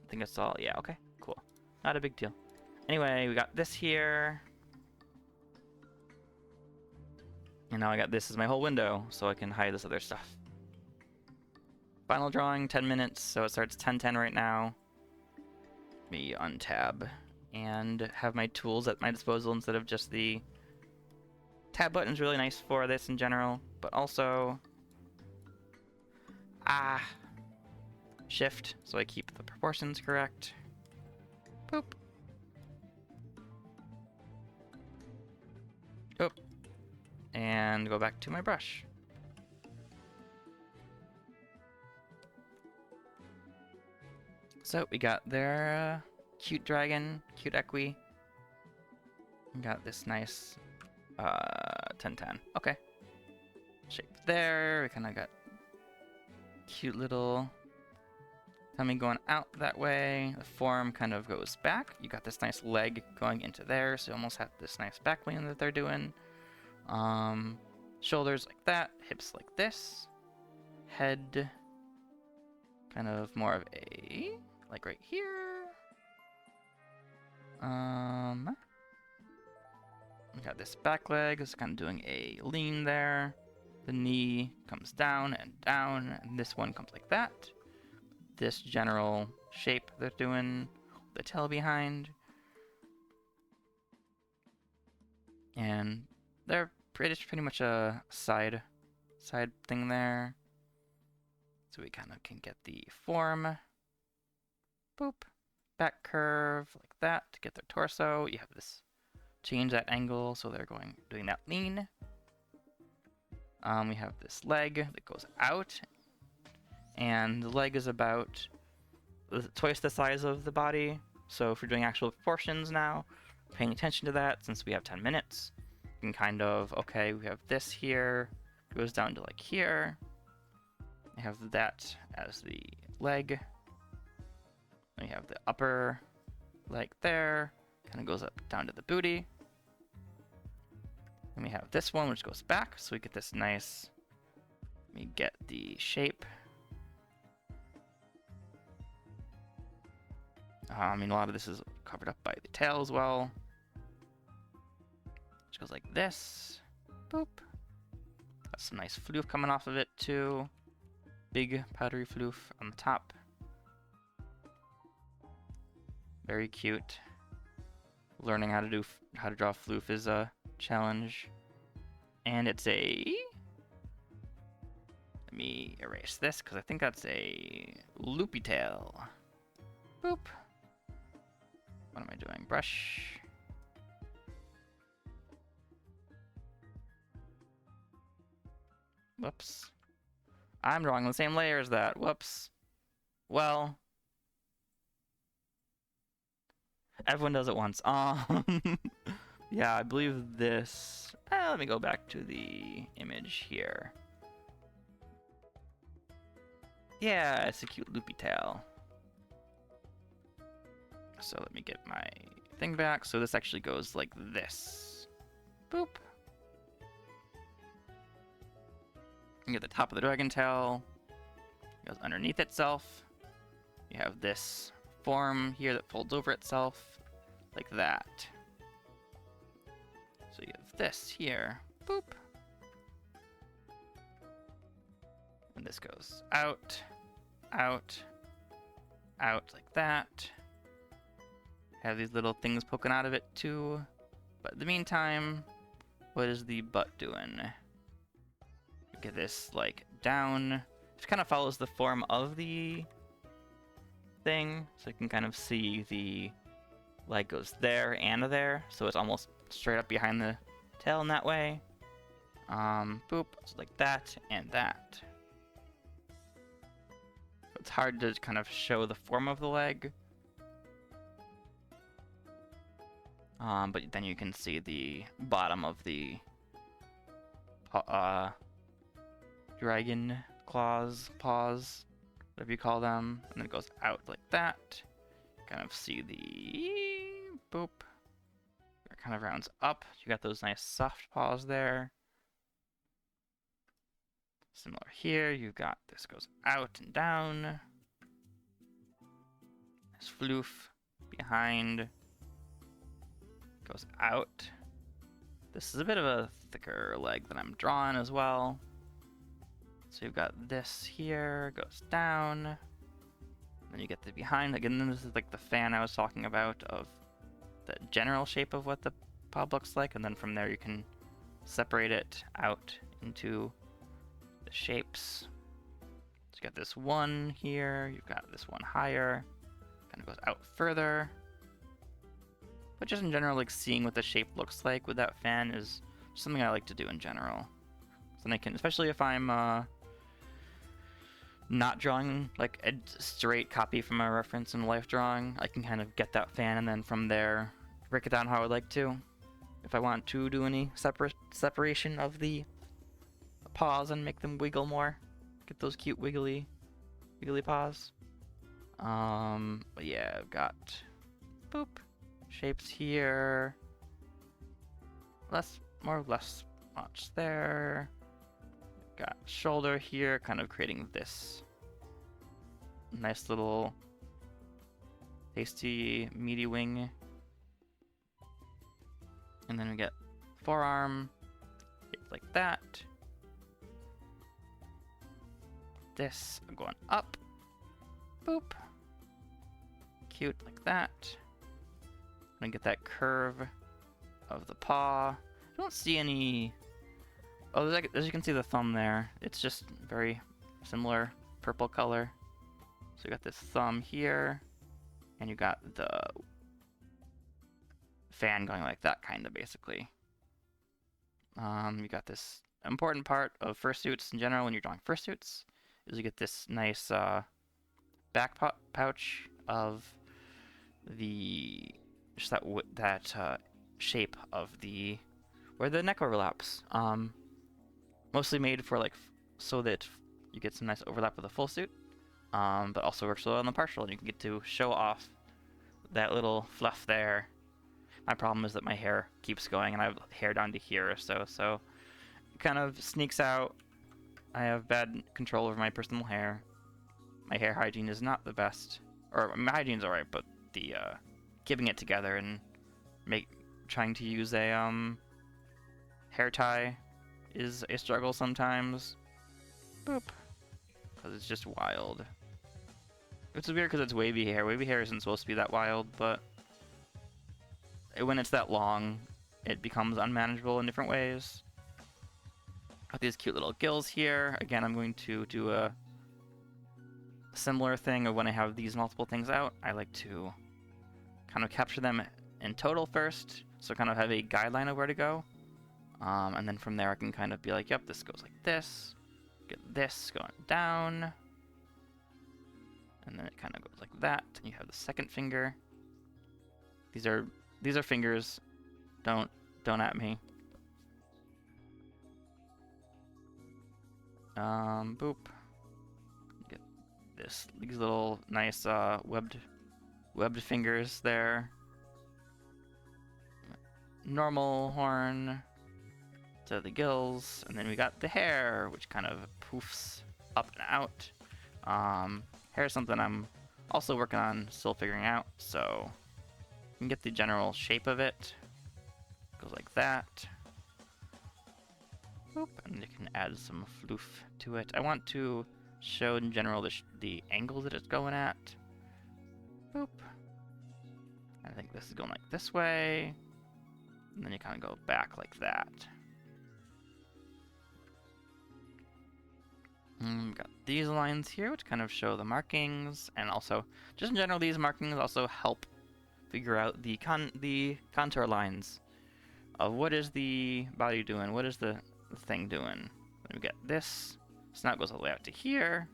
Speaker 1: I think that's all. Yeah, okay, cool. Not a big deal. Anyway, we got this here. And now I got this as my whole window, so I can hide this other stuff. Final drawing, 10 minutes, so it starts 10:10 right now. Me untab and have my tools at my disposal instead of just the tab button is really nice for this in general, but also shift so I keep the proportions correct. Boop. Oop. And go back to my brush. So we got their cute dragon, cute equi. We got this nice 10:10. Okay. Shape there. We kind of got cute little tummy going out that way. The form kind of goes back. You got this nice leg going into there, so you almost have this nice back lean that they're doing. Shoulders like that, hips like this. Head kind of more of a like right here. We got this back leg, it's kind of doing a lean there. The knee comes down, and this one comes like that. This general shape they're doing, the tail behind. And they're pretty much a side thing there. So we kind of can get the form. Boop. Back curve like that to get their torso. You have this change that angle so they're doing that lean. We have this leg that goes out, and the leg is about twice the size of the body. So if you're doing actual proportions now, paying attention to that since we have 10 minutes, you can kind of, okay, we have this here, goes down to like here. We have that as the leg. We have the upper leg there, kind of goes up down to the booty. And we have this one which goes back, so we get this nice, we get the shape. I mean, a lot of this is covered up by the tail as well, which goes like this. Boop. Got some nice floof coming off of it too. Big powdery floof on the top. Very cute. Learning how to draw floof is a challenge. And it's a... Let me erase this because I think that's a loopy tail. Boop. What am I doing? Brush. Whoops. I'm drawing the same layer as that. Whoops. Well, everyone does it once. Yeah, I believe this. Let me go back to the image here. Yeah, it's a cute loopy tail. So let me get my thing back. So this actually goes like this. Boop. You get the top of the dragon tail. It goes underneath itself. You have this form here that folds over itself like that. So you have this here. Boop. And this goes out, out, out like that. Have these little things poking out of it too. But in the meantime, what is the butt doing? Get this like down. It kind of follows the form of the thing, so you can kind of see the leg goes there and there, so it's almost straight up behind the tail in that way. Boop, so like that and that. It's hard to kind of show the form of the leg. But then you can see the bottom of the dragon claws, paws, whatever you call them, and then it goes out like that. Kind of see the boop. It kind of rounds up. You got those nice soft paws there. Similar here, you've got this goes out and down. This floof behind goes out. This is a bit of a thicker leg that I'm drawing as well. So you've got this here, goes down. Then you get the behind. Again, this is like the fan I was talking about of the general shape of what the pod looks like. And then from there you can separate it out into the shapes. So you got this one here, you've got this one higher, kind of goes out further. But just in general, like seeing what the shape looks like with that fan is something I like to do in general. So then I can, especially if I'm not drawing like a straight copy from a reference in life drawing, I can kind of get that fan and then from there break it down how I would like to. If I want to do any separation of the paws and make them wiggle more, get those cute wiggly paws. But yeah, I've got boop shapes here. More or less much there. Got shoulder here, kind of creating this nice little tasty meaty wing. And then we get forearm shaped like that. This going up. Boop. Cute like that. And get that curve of the paw. I don't see any. Oh, as you can see the thumb there, it's just very similar purple color. So you got this thumb here, and you got the fan going like that, kind of basically. You got this important part of fursuits in general when you're drawing fursuits, is you get this nice back pouch of the just that shape of the where the neck overlaps. Mostly made for like so that you get some nice overlap with a full suit, but also works well on the partial, and you can get to show off that little fluff there. My problem is that my hair keeps going, and I have hair down to here or so it kind of sneaks out. I have bad control over my personal hair. My hair hygiene is not the best, or my hygiene's alright, but the keeping it together and trying to use a hair tie is a struggle sometimes. Boop. Because it's just wild. It's weird because it's wavy hair. Wavy hair isn't supposed to be that wild, but when it's that long, it becomes unmanageable in different ways. Got these cute little gills here. Again, I'm going to do a similar thing of when I have these multiple things out. I like to kind of capture them in total first, so kind of have a guideline of where to go. And then from there I can kind of be like, yep, this goes like this. Get this going down. And then it kind of goes like that. And you have the second finger. These are fingers. Don't at me. Boop. Get these little nice webbed fingers there. Normal horn to the gills, and then we got the hair, which kind of poofs up and out. Hair is something I'm also working on, still figuring out, so you can get the general shape of it. Goes like that. Boop, and you can add some floof to it. I want to show in general the angle that it's going at. Boop. I think this is going like this way, and then you kind of go back like that. We've got these lines here, which kind of show the markings, and also, just in general, these markings also help figure out the contour lines of what is the body doing, what is the thing doing. Then we get this, so now it goes all the way out to here.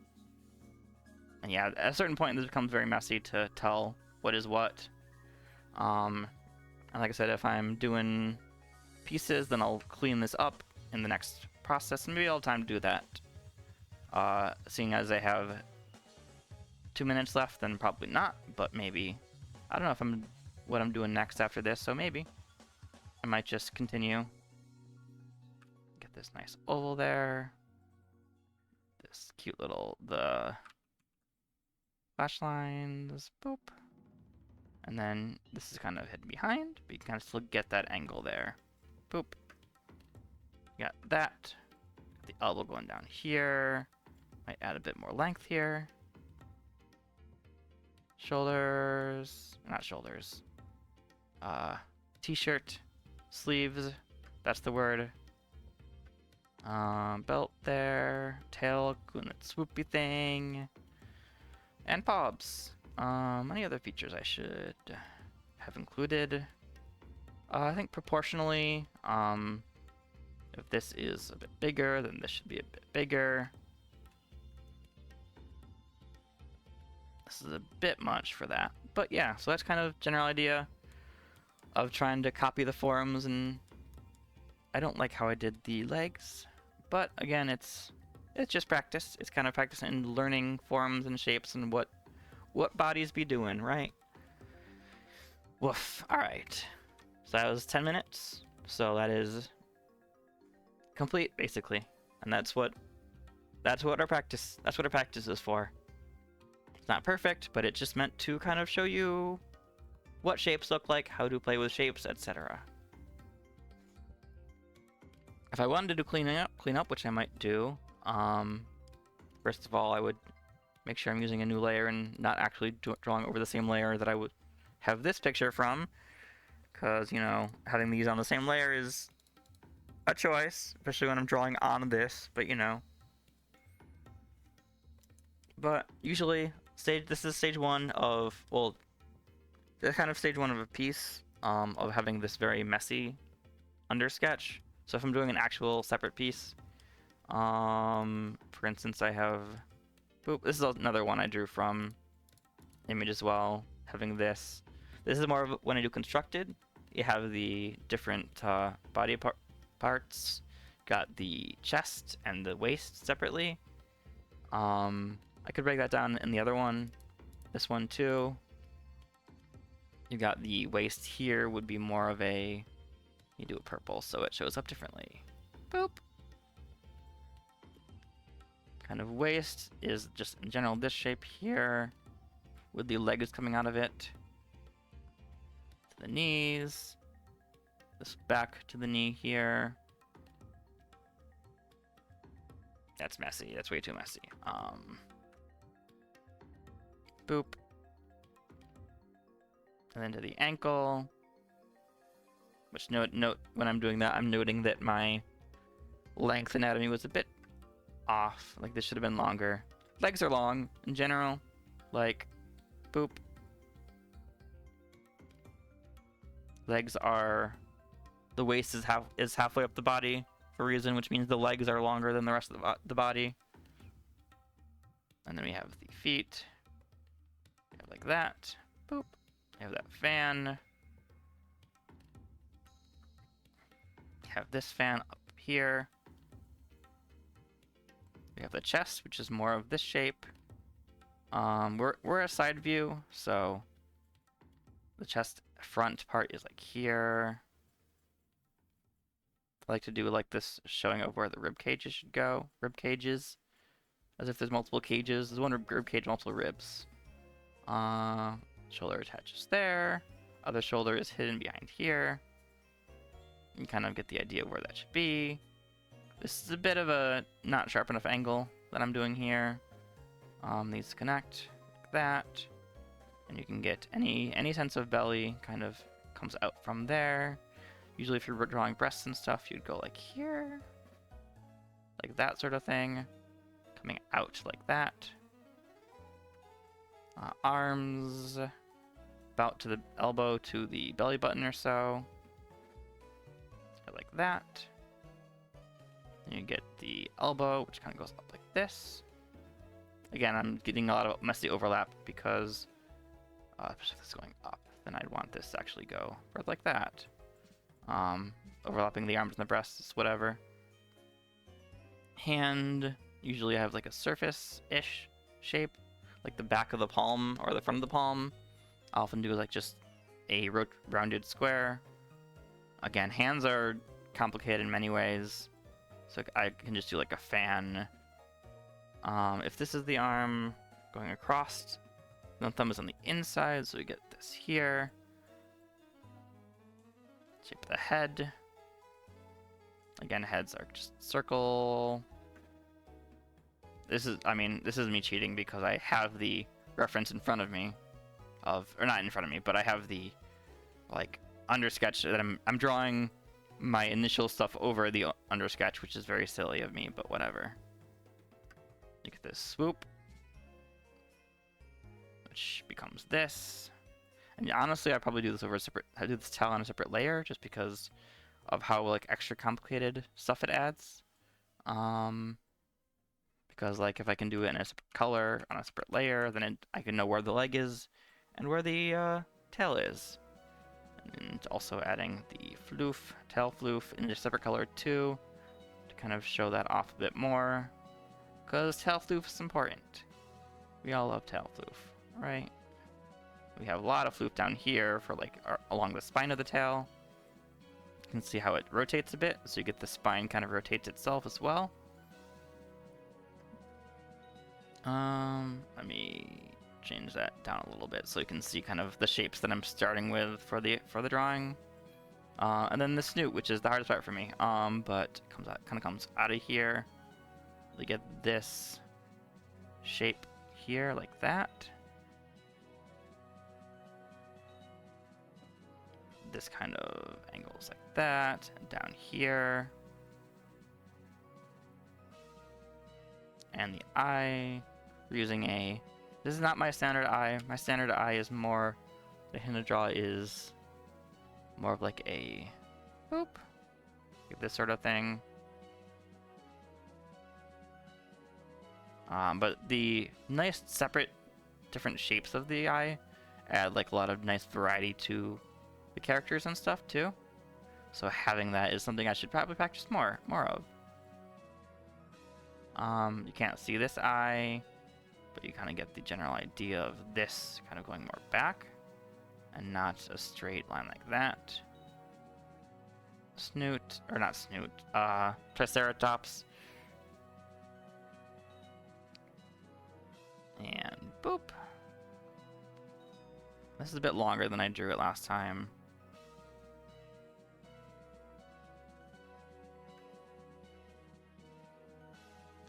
Speaker 1: And yeah, at a certain point, this becomes very messy to tell what is what. And like I said, if I'm doing pieces, then I'll clean this up in the next process, and maybe I'll have time to do that. Seeing as I have 2 minutes left, then probably not, but maybe. I don't know what I'm doing next after this, so maybe I might just continue. Get this nice oval there. This cute little, the flash lines, boop. And then this is kind of hidden behind, but you can kind of still get that angle there. Boop. Got that. The elbow going down here. Might add a bit more length here. Shoulders, not shoulders. T-shirt, sleeves, that's the word. Belt there, tail, doing that swoopy thing. And pobs. Any other features I should have included? I think proportionally, if this is a bit bigger, then this should be a bit bigger. This is a bit much for that. But yeah, so that's kind of general idea of trying to copy the forums, and I don't like how I did the legs, but again, it's just practice. It's kind of practice and learning forms and shapes and what bodies be doing, right? Woof. Alright. So that was 10 minutes. So that is complete, basically. And that's what our practice is for. It's not perfect, but it's just meant to kind of show you what shapes look like, how to play with shapes, etc. If I wanted to clean up, which I might do, first of all, I would make sure I'm using a new layer and not actually drawing over the same layer that I would have this picture from, because, you know, having these on the same layer is a choice, especially when I'm drawing on this, but you know. But usually, this is stage one of, well, kind of stage one of a piece, of having this very messy undersketch. So if I'm doing an actual separate piece, for instance, I have, boop, this is another one I drew from image as well, having this. This is more of when I do constructed. You have the different body parts, got the chest and the waist separately. I could break that down in the other one, this one too. You got the waist here would be more of a, you do a purple so it shows up differently. Boop. Kind of waist is just in general this shape here with the legs coming out of it. To the knees. This back to the knee here. That's messy. That's way too messy. Boop. And then to the ankle. Which note when I'm doing that, I'm noting that my length anatomy was a bit off. Like this should have been longer. Legs are long in general. Like, boop. Legs are, the waist is halfway up the body for a reason, which means the legs are longer than the rest of the body. And then we have the feet. We have like that. Boop. We have that fan. We have this fan up here. We have the chest, which is more of this shape. We're a side view, so the chest front part is like here. I like to do like this, showing of where the rib cages should go. Rib cages, as if there's multiple cages. There's one rib cage, multiple ribs. Shoulder attaches there. Other shoulder is hidden behind here. You kind of get the idea of where that should be. This is a bit of a not sharp enough angle that I'm doing here. These connect like that, and you can get any sense of belly kind of comes out from there. Usually if you're drawing breasts and stuff, you'd go like here, like that sort of thing, coming out like that. Arms about to the elbow to the belly button or so, like that. And you get the elbow, which kind of goes up like this. Again, I'm getting a lot of messy overlap because if this is going up, then I'd want this to actually go like that. Overlapping the arms and the breasts, whatever. Hand, usually I have like a surface-ish shape, like the back of the palm or the front of the palm. I often do like just a rounded square. Again, hands are complicated in many ways, so I can just do like a fan. If this is the arm going across, the thumb is on the inside, so we get this here. Shape of the head. Again, heads are just circle. This is me cheating because I have the reference in front of me or not in front of me, but I have the like undersketch that I'm drawing my initial stuff over the undersketch, which is very silly of me, but whatever. Look at this swoop, which becomes this. And honestly, I probably do this over a separate. I do this tail on a separate layer just because of how like extra complicated stuff it adds. Because like if I can do it in a separate color on a separate layer, then I can know where the leg is and where the tail is. And also adding the floof, tail floof in a separate color too, to kind of show that off a bit more. Because tail floof is important. We all love tail floof, right? We have a lot of floof down here for like along the spine of the tail. You can see how it rotates a bit, so you get the spine kind of rotates itself as well. Let me change that down a little bit so you can see kind of the shapes that I'm starting with for the drawing. And then the snoot, which is the hardest part for me. But it comes out of here. We get this shape here like that. This kind of angles like that, and down here. And the eye, we're using this is not my standard eye. My standard eye is more, the hand to draw is more of like a, boop, like this sort of thing. But the nice separate different shapes of the eye add like a lot of nice variety to the characters and stuff too. So having that is something I should probably practice more of. You can't see this eye, but you kind of get the general idea of this kind of going more back and not a straight line like that. Snoot, or not snoot, Triceratops. And boop. This is a bit longer than I drew it last time.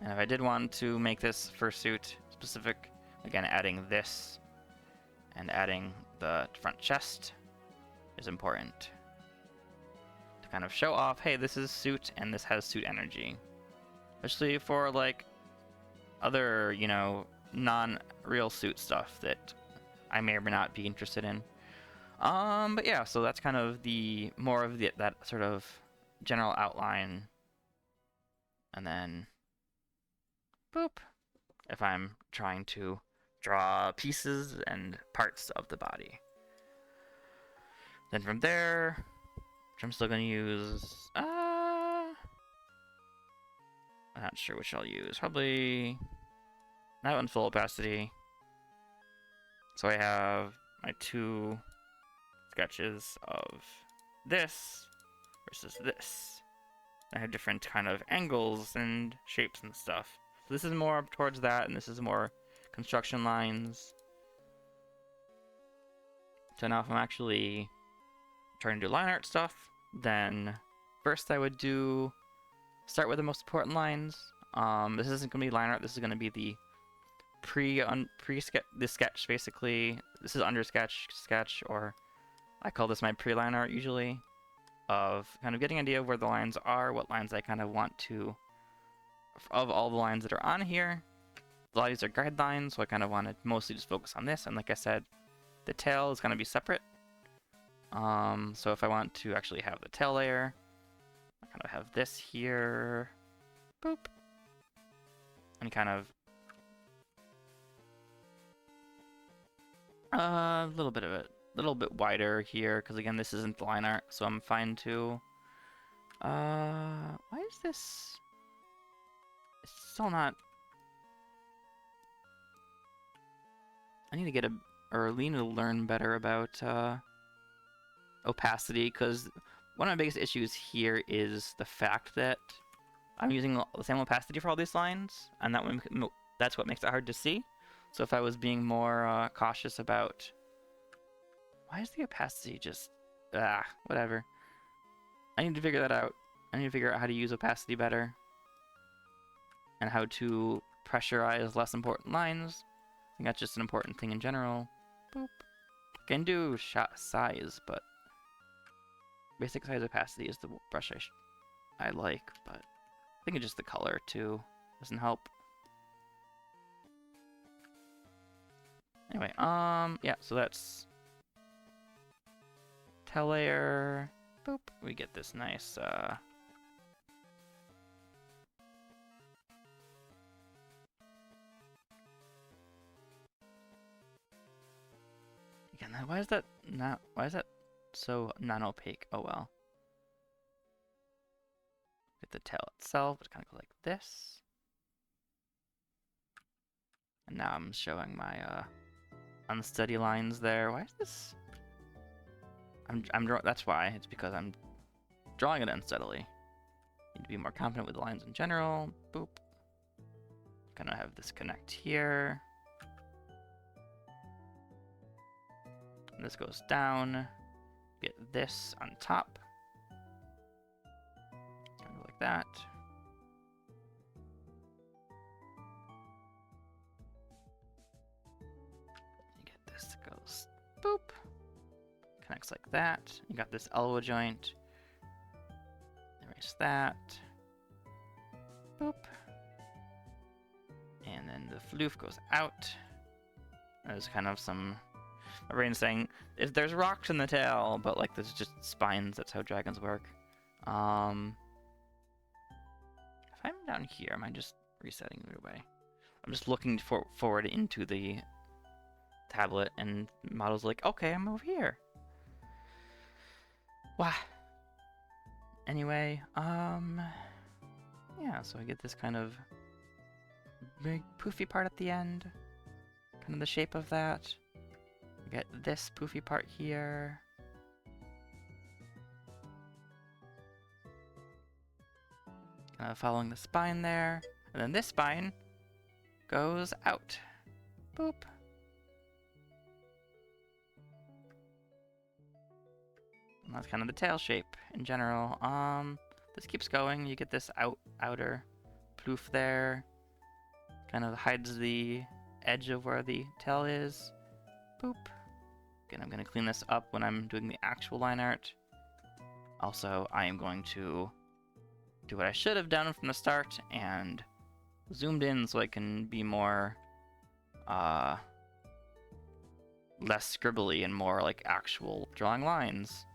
Speaker 1: And if I did want to make this fursuit specific, again, adding this and adding the front chest is important to kind of show off, hey, this is suit and this has suit energy. Especially for like other, you know, non-real suit stuff that I may or may not be interested in. But yeah, so that's kind of the more of that sort of general outline. And then boop, if I'm trying to draw pieces and parts of the body. Then from there, which I'm still going to use, I'm not sure which I'll use. Probably that one's full opacity. So I have my two sketches of this versus this. I have different kind of angles and shapes and stuff. So this is more up towards that, and this is more construction lines. So now if I'm actually trying to do line art stuff, then first I would do start with the most important lines. This isn't going to be line art. This is going to be the the sketch basically. This is under sketch, or I call this my pre-line art usually, of kind of getting an idea of where the lines are, what lines I kind of want to, of all the lines that are on here. A lot of these are guidelines, so I kind of want to mostly just focus on this. And like I said, the tail is going to be separate. So if I want to actually have the tail layer, I kind of have this here, boop, and kind of a little bit of it, a little bit wider here, because again, this isn't the line art, so I'm fine to. Why is this? It's still not. I need to get need to learn better about opacity, because one of my biggest issues here is the fact that I'm using the same opacity for all these lines, and that's what makes it hard to see. So if I was being more cautious about... Why is the opacity just... whatever. I need to figure that out. I need to figure out how to use opacity better, and how to pressurize less important lines. I think that's just an important thing in general. Boop. I can do shot size, but basic size opacity is the brush I like, but I think it's just the color too doesn't help. Anyway, yeah, so that's tail layer. Boop. We get this nice again, why is that so non-opaque? Oh well. Get the tail itself, it kind of goes like this. And now I'm showing my unsteady lines there. Why is this? That's why. It's because I'm drawing it unsteadily. Need to be more confident with the lines in general. Boop. Kind of have this connect here. And this goes down. Get this on top. Kind of like that. You get this that goes boop. Connects like that. You got this elbow joint. Erase that. Boop. And then the floof goes out. There's kind of some... My brain's saying, if there's rocks in the tail, but like there's just spines, that's how dragons work. If I'm down here, am I just resetting it away? I'm just looking forward into the tablet, and the model's like, okay, I'm over here. Wow. Anyway, yeah, so I get this kind of big poofy part at the end. Kind of the shape of that. I get this poofy part here. Kind of following the spine there. And then this spine goes out. Boop. And that's kind of the tail shape in general. This keeps going. You get this outer ploof there. Kind of hides the edge of where the tail is. Boop. Again, I'm going to clean this up when I'm doing the actual line art. Also, I am going to do what I should have done from the start and zoomed in so I can be more less scribbly and more like actual drawing lines.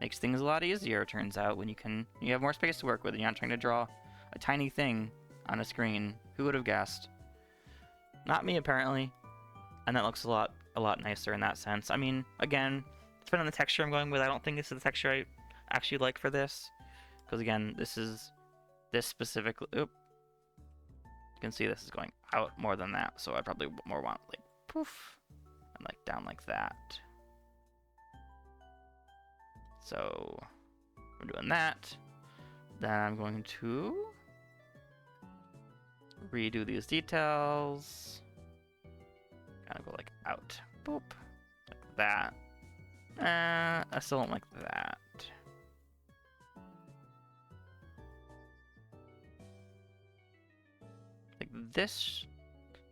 Speaker 1: Makes things a lot easier, it turns out, when you have more space to work with and you're not trying to draw a tiny thing on a screen. Who would have guessed? Not me, apparently. And that looks a lot nicer in that sense. I mean, again, depending on the texture I'm going with, I don't think this is the texture I actually like for this. Because again, this specifically, oop. You can see this is going out more than that, so I probably more want like poof and like down like that. So I'm doing that. Then I'm going to redo these details. Kind of go like out. Boop. Like that. I still don't like that. this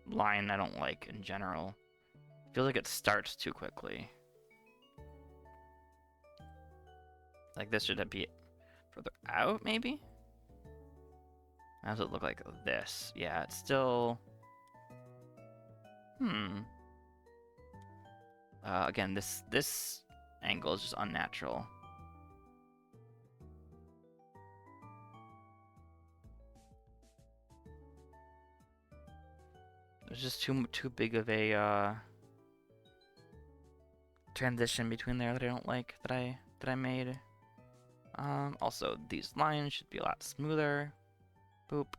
Speaker 1: line I don't like in general. Feels like it starts too quickly. Like this should be further out, maybe? How does it look like this? Yeah, it's still... Again, this angle is just unnatural. There's just too big of a transition between there that I don't like that I made. Also, these lines should be a lot smoother. Boop.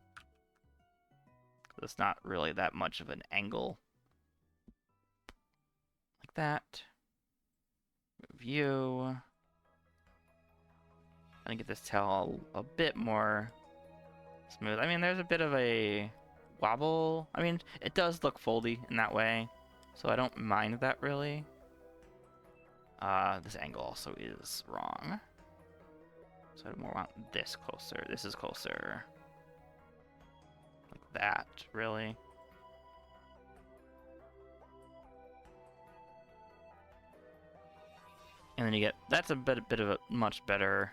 Speaker 1: It's not really that much of an angle. Like that. View. I get this tail a bit more smooth. I mean, there's a bit of a wobble. I mean, it does look foldy in that way, so I don't mind that really. This angle also is wrong. So I more want this closer. This is closer. Like that, really. And then you get, that's a bit of a much better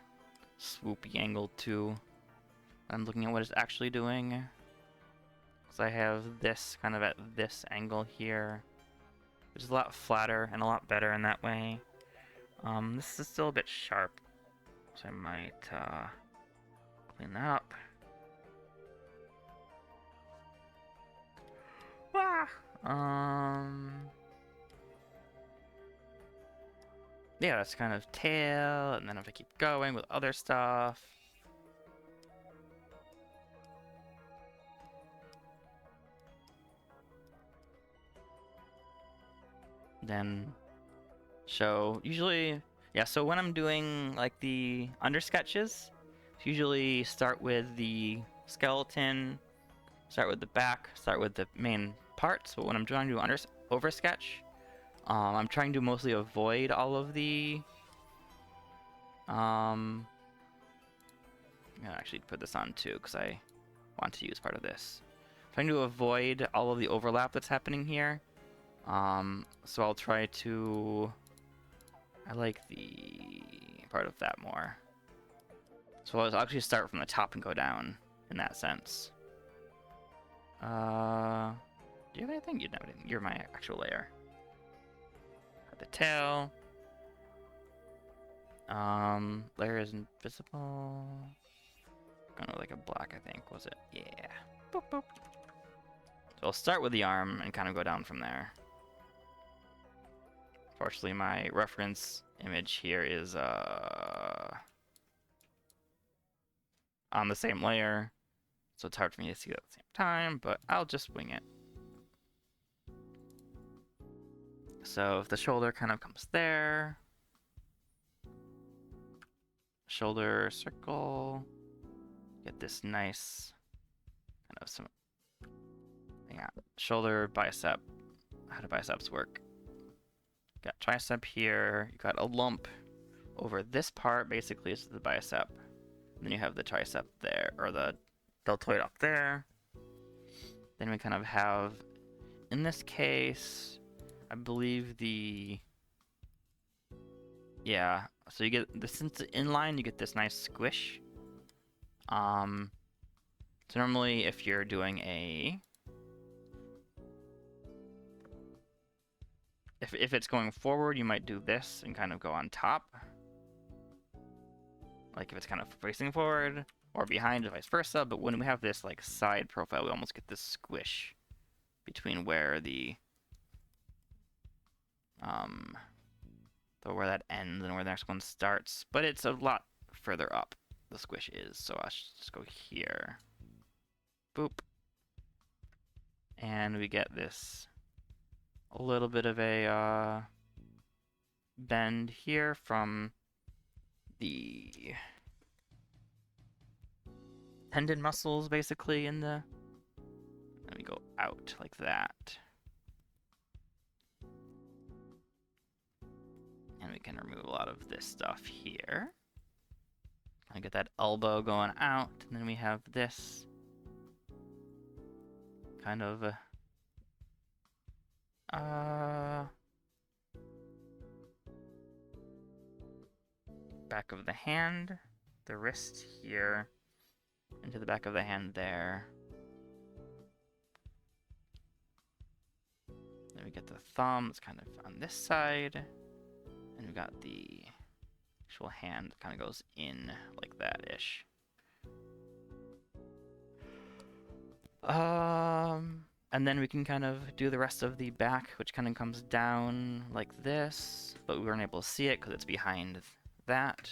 Speaker 1: swoopy angle too. I'm looking at what it's actually doing. Because I have this kind of at this angle here, which is a lot flatter and a lot better in that way. This is still a bit sharp, so I might clean that up. Yeah, that's kind of tail, and then if I keep going with other stuff. Then show, usually, yeah, so when I'm doing like the under sketches, usually start with the skeleton, start with the back, start with the main parts. But when I'm trying to do over sketch, I'm trying to mostly avoid all of the I'm gonna actually put this on too because I want to use part of this. I'm trying to avoid all of the overlap that's happening here. So I'll try to... I like the part of that more. So I'll actually start from the top and go down in that sense. Do you have anything? You don't have anything. You're my actual layer. Got the tail. Layer is invisible. Kind of like a black, I think. Was it? Yeah. Boop, boop. So I'll start with the arm and kind of go down from there. Fortunately, my reference image here is on the same layer, so it's hard for me to see that at the same time, but I'll just wing it. So if the shoulder kind of comes there, shoulder circle, get this nice kind of some, yeah, shoulder, bicep. How do biceps work? Got tricep here, you got a lump over this part, basically is the bicep. And then you have the tricep there, or the deltoid up there. Then we kind of have, in this case, I believe the, yeah, so you get, since it's inline, you get this nice squish. So normally if you're doing a, if it's going forward, you might do this and kind of go on top. Like if it's kind of facing forward or behind, or vice versa. But when we have this like side profile, we almost get this squish between where the where that ends and where the next one starts. But it's a lot further up, the squish is. So I should just go here. Boop. And we get this a little bit of a bend here from the tendon muscles, basically, in the... Let me go out like that. And we can remove a lot of this stuff here. I get that elbow going out, and then we have this. kind of back of the hand, the wrist here, into the back of the hand there. Then we get the thumb, it's kind of on this side, and we got the actual hand that kind of goes in like that-ish. And then we can kind of do the rest of the back, which kind of comes down like this, but we weren't able to see it because it's behind that.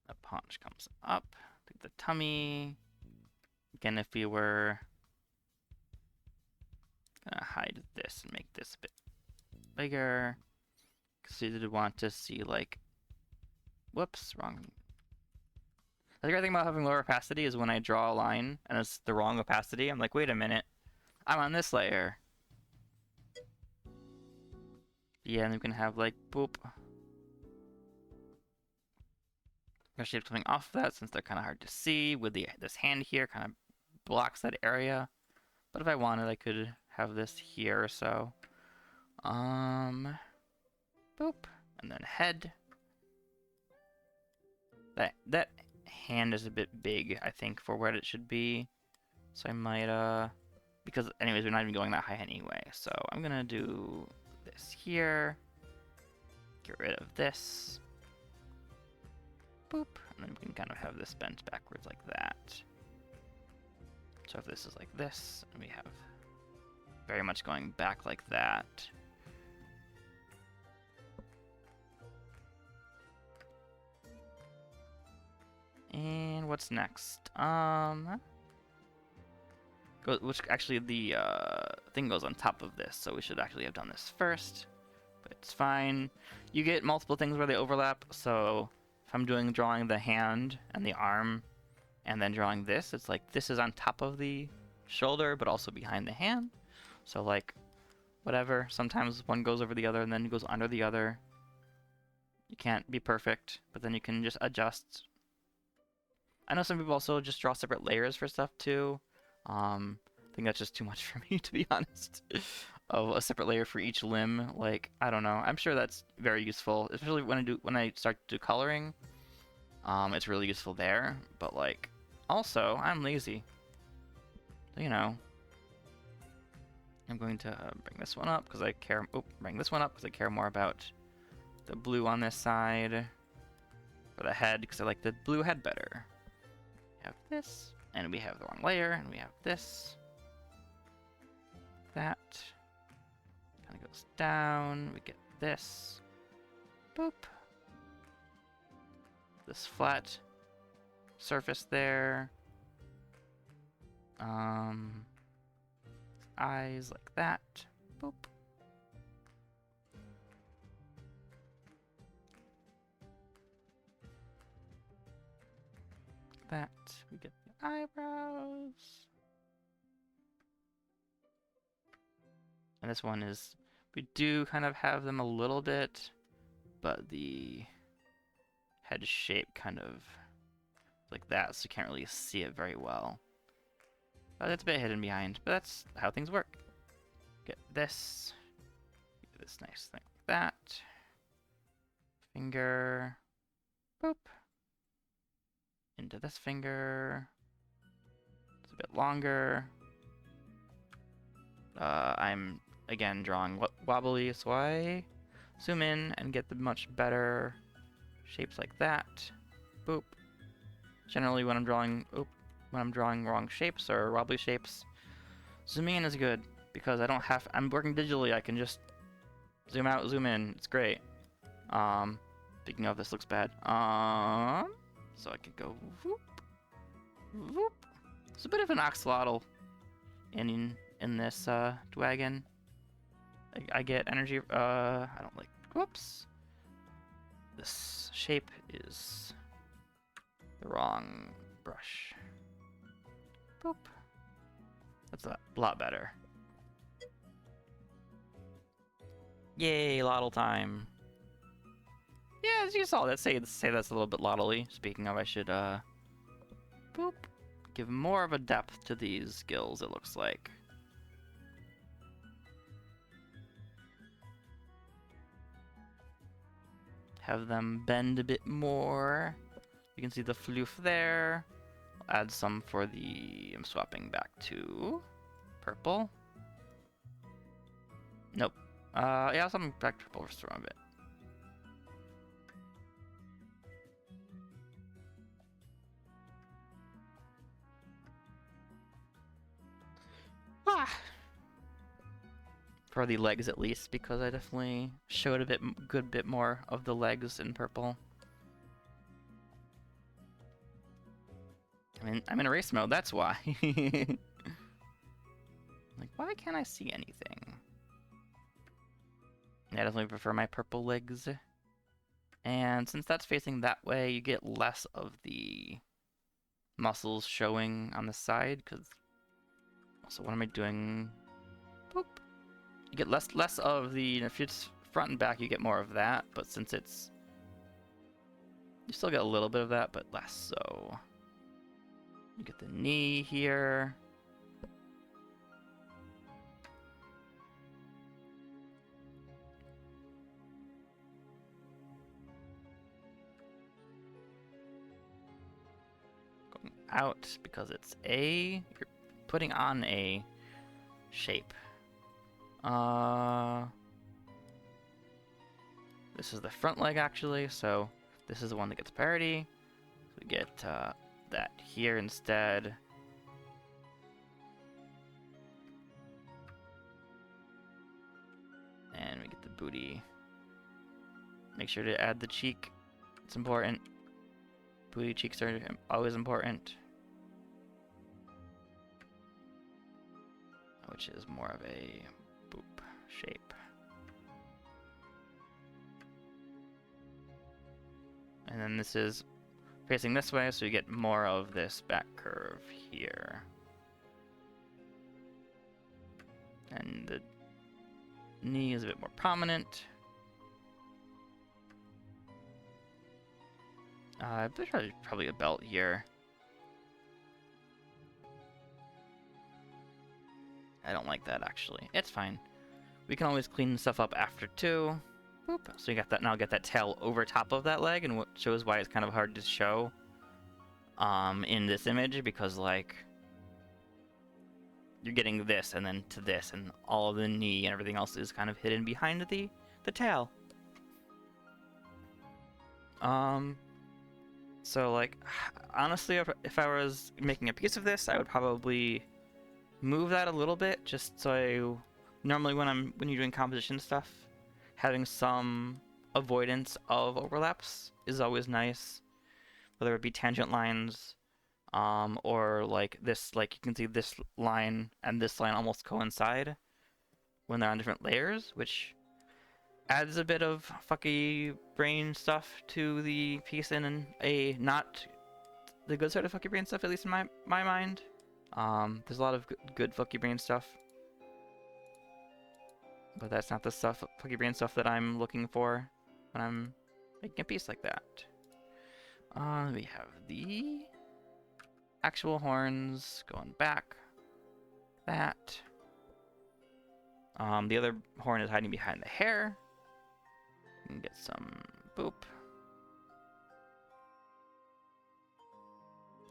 Speaker 1: The paunch comes up, take the tummy. Again, if we were gonna hide this and make this a bit bigger, because we did want to see like, whoops, wrong. The great thing about having lower opacity is when I draw a line and it's the wrong opacity, I'm like, wait a minute, I'm on this layer. Yeah, and we can have like, boop. Especially coming off of that, since they're kind of hard to see with this hand here, kind of blocks that area. But if I wanted, I could have this here or so. Boop. And then head. That hand is a bit big, I think, for what it should be. So I might, because anyways, we're not even going that high anyway. So I'm gonna do this here. Get rid of this. Boop. And then we can kind of have this bent backwards like that. So if this is like this, and we have very much going back like that. And what's next? Which actually the thing goes on top of this, so we should actually have done this first. But it's fine. You get multiple things where they overlap, so if I'm drawing the hand and the arm, and then drawing this, it's like this is on top of the shoulder, but also behind the hand. So like, whatever. Sometimes one goes over the other, and then it goes under the other. You can't be perfect, but then you can just adjust. I know some people also just draw separate layers for stuff too. I think that's just too much for me, to be honest. Of a separate layer for each limb. Like, I don't know. I'm sure that's very useful, especially when I start to do coloring. It's really useful there. But like, also, I'm lazy. So, you know, I'm going to bring this one up because I care. Oh, bring this one up because I care more about the blue on this side for the head because I like the blue head better. We have this, and we have the wrong layer, and we have this. That kind of goes down. We get this. Boop. This flat surface there. Eyes like that. Boop. That. We get the eyebrows. And this one is, we do kind of have them a little bit, but the head shape kind of like that, so you can't really see it very well. But it's a bit hidden behind, but that's how things work. Get this. Get this nice thing like that. Finger. Boop. Into this finger. It's a bit longer. I'm, again, drawing wobbly, so I zoom in and get the much better shapes like that. Boop. Generally, when I'm drawing wrong shapes or wobbly shapes, zooming in is good because I'm working digitally. I can just zoom out, zoom in. It's great. Speaking of, this looks bad. So I could go whoop, whoop. It's a bit of an axolotl in this wagon. I get energy. I don't like. Whoops. This shape is the wrong brush. Boop. That's a lot better. Yay, lottle time. Yeah, as you saw that, say that's a little bit lottly. Speaking of, I should Boop. Give more of a depth to these gills, it looks like. Have them bend a bit more. You can see the floof there. I'll add some for the... I'm swapping back to purple. Nope. Yeah, something back to purple for a bit. For the legs at least, because I definitely showed a good bit more of the legs in purple. I mean, I'm in race mode, that's why. Like, why can't I see anything? Yeah, I definitely prefer my purple legs. And since that's facing that way, you get less of the muscles showing on the side, because... Also, what am I doing? Boop. You get less of the... If it's front and back, you get more of that, but since it's... You still get a little bit of that, but less so. You get the knee here. Going out because it's you're putting on a shape. This is the front leg actually, so this is the one that gets parity. So we get that here instead. And we get the booty. Make sure to add the cheek. It's important. Booty cheeks are always important. Which is more of a boop shape. And then this is facing this way, so you get more of this back curve here. And the knee is a bit more prominent. There's probably a belt here. I don't like that actually. It's fine. We can always clean stuff up after too. Boop. So you got that now. Get that tail over top of that leg, and what shows why it's kind of hard to show in this image, because like you're getting this and then to this, and all of the knee and everything else is kind of hidden behind the tail. So like honestly, if I was making a piece of this, I would probably move that a little bit, just so normally when you're doing composition stuff, having some avoidance of overlaps is always nice, whether it be tangent lines, or like this, like you can see this line and this line almost coincide when they're on different layers, which adds a bit of fucky brain stuff to the piece in a not the good sort of fucky brain stuff, at least in my mind. There's a lot of good fucky brain stuff, but that's not the fucky brain stuff that I'm looking for when I'm making a piece like that. We have the actual horns going back. That. The other horn is hiding behind the hair. You can get some boop.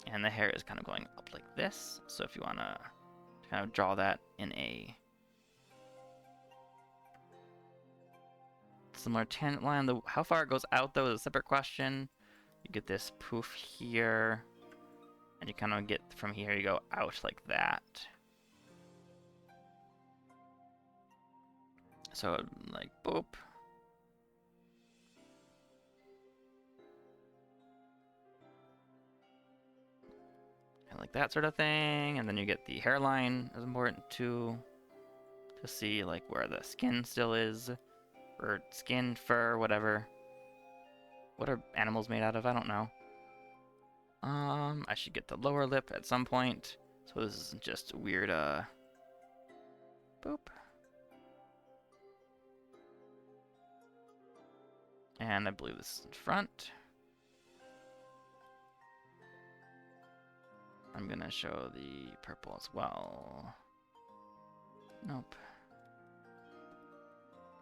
Speaker 1: And the hair is kind of going up like this. So if you want to kind of draw that in a similar tangent line, how far it goes out though is a separate question. You get this poof here, and you kind of get from here, you go out like that. So like boop. And like that sort of thing, and then you get the hairline is important too, to see like where the skin still is, or skin, fur, whatever. What are animals made out of? I don't know. I should get the lower lip at some point, so this isn't just weird, boop. And I believe this is in front. I'm gonna show the purple as well. Nope.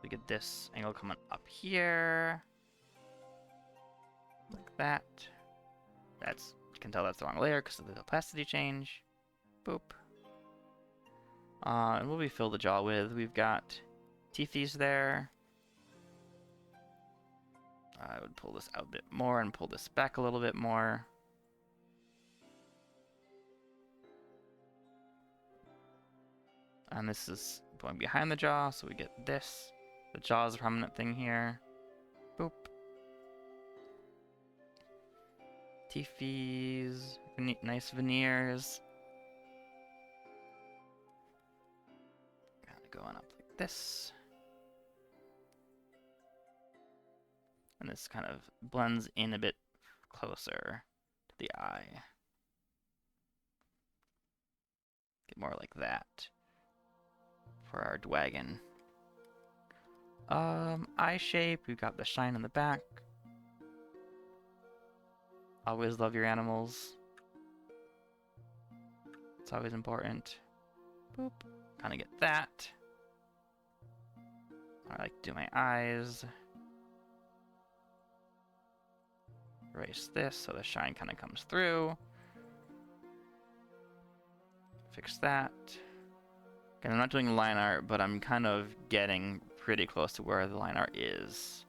Speaker 1: We get this angle coming up here. Like that. That's, you can tell that's the wrong layer because of the opacity change. Boop. And what we fill the jaw with? We've got teethies there. I would pull this out a bit more and pull this back a little bit more. And this is going behind the jaw, so we get this. The jaw is a prominent thing here. Boop. Teethies, nice veneers. Kind of going up like this. And this kind of blends in a bit closer to the eye. Get more like that for our dwagon. Eye shape, we've got the shine in the back. Always love your animals. It's always important. Boop. Kind of get that. I like to do my eyes. Erase this so the shine kind of comes through. Fix that. Again, I'm not doing line art, but I'm kind of getting pretty close to where the line art is.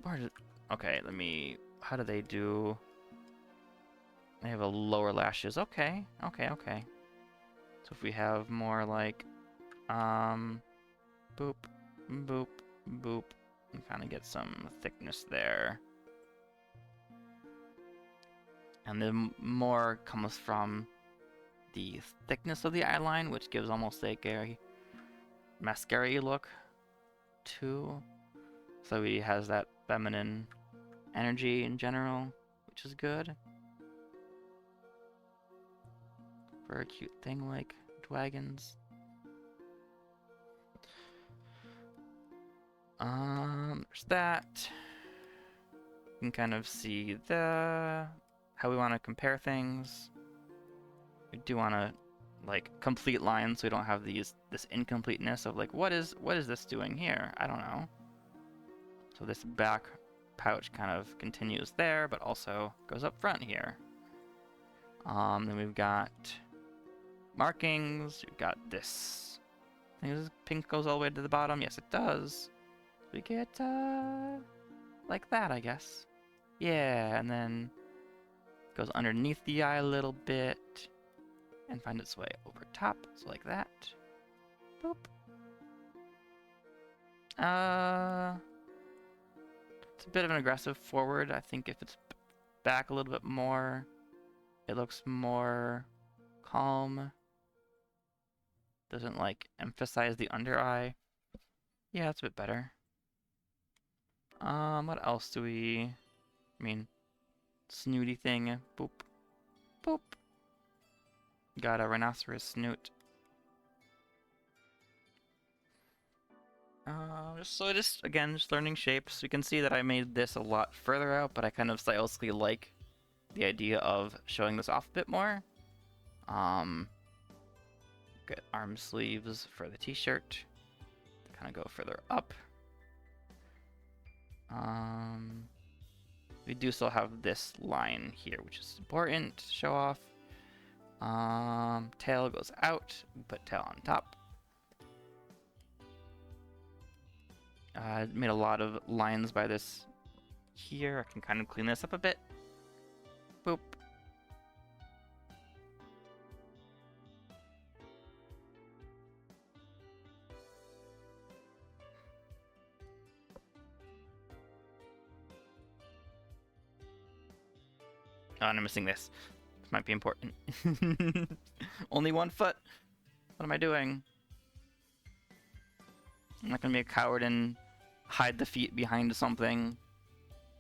Speaker 1: Where did, okay, let me, how do they do? They have a lower lashes. Okay, okay, okay. So if we have more like, boop, boop, boop, and kind of get some thickness there. And then more comes from the thickness of the eyeline, which gives almost like a mascara look too. So he has that feminine energy in general, which is good for a cute thing like dragons. There's that. You can kind of see how we want to compare things. We do want to like complete lines so we don't have this incompleteness of like what is this doing here? I don't know. So this back pouch kind of continues there, but also goes up front here. Then we've got markings. We've got this. I think this pink goes all the way to the bottom. Yes, it does. We get like that, I guess. Yeah, and then goes underneath the eye a little bit and find its way over top. So like that. Boop. It's a bit of an aggressive forward. I think if it's back a little bit more, it looks more calm. Doesn't like emphasize the under eye. Yeah, that's a bit better. What else do we... I mean, snooty thing. Boop. Boop. Got a rhinoceros snoot. So just, again, just learning shapes. You can see that I made this a lot further out, but I kind of stylistically like the idea of showing this off a bit more. Get arm sleeves for the t-shirt to kind of go further up. We do still have this line here, which is important to show off. Tail goes out, we put tail on top. Made a lot of lines by this here. I can kind of clean this up a bit. Boop. Oh, and I'm missing this. This might be important. Only 1 foot. What am I doing? I'm not gonna be a coward and hide the feet behind something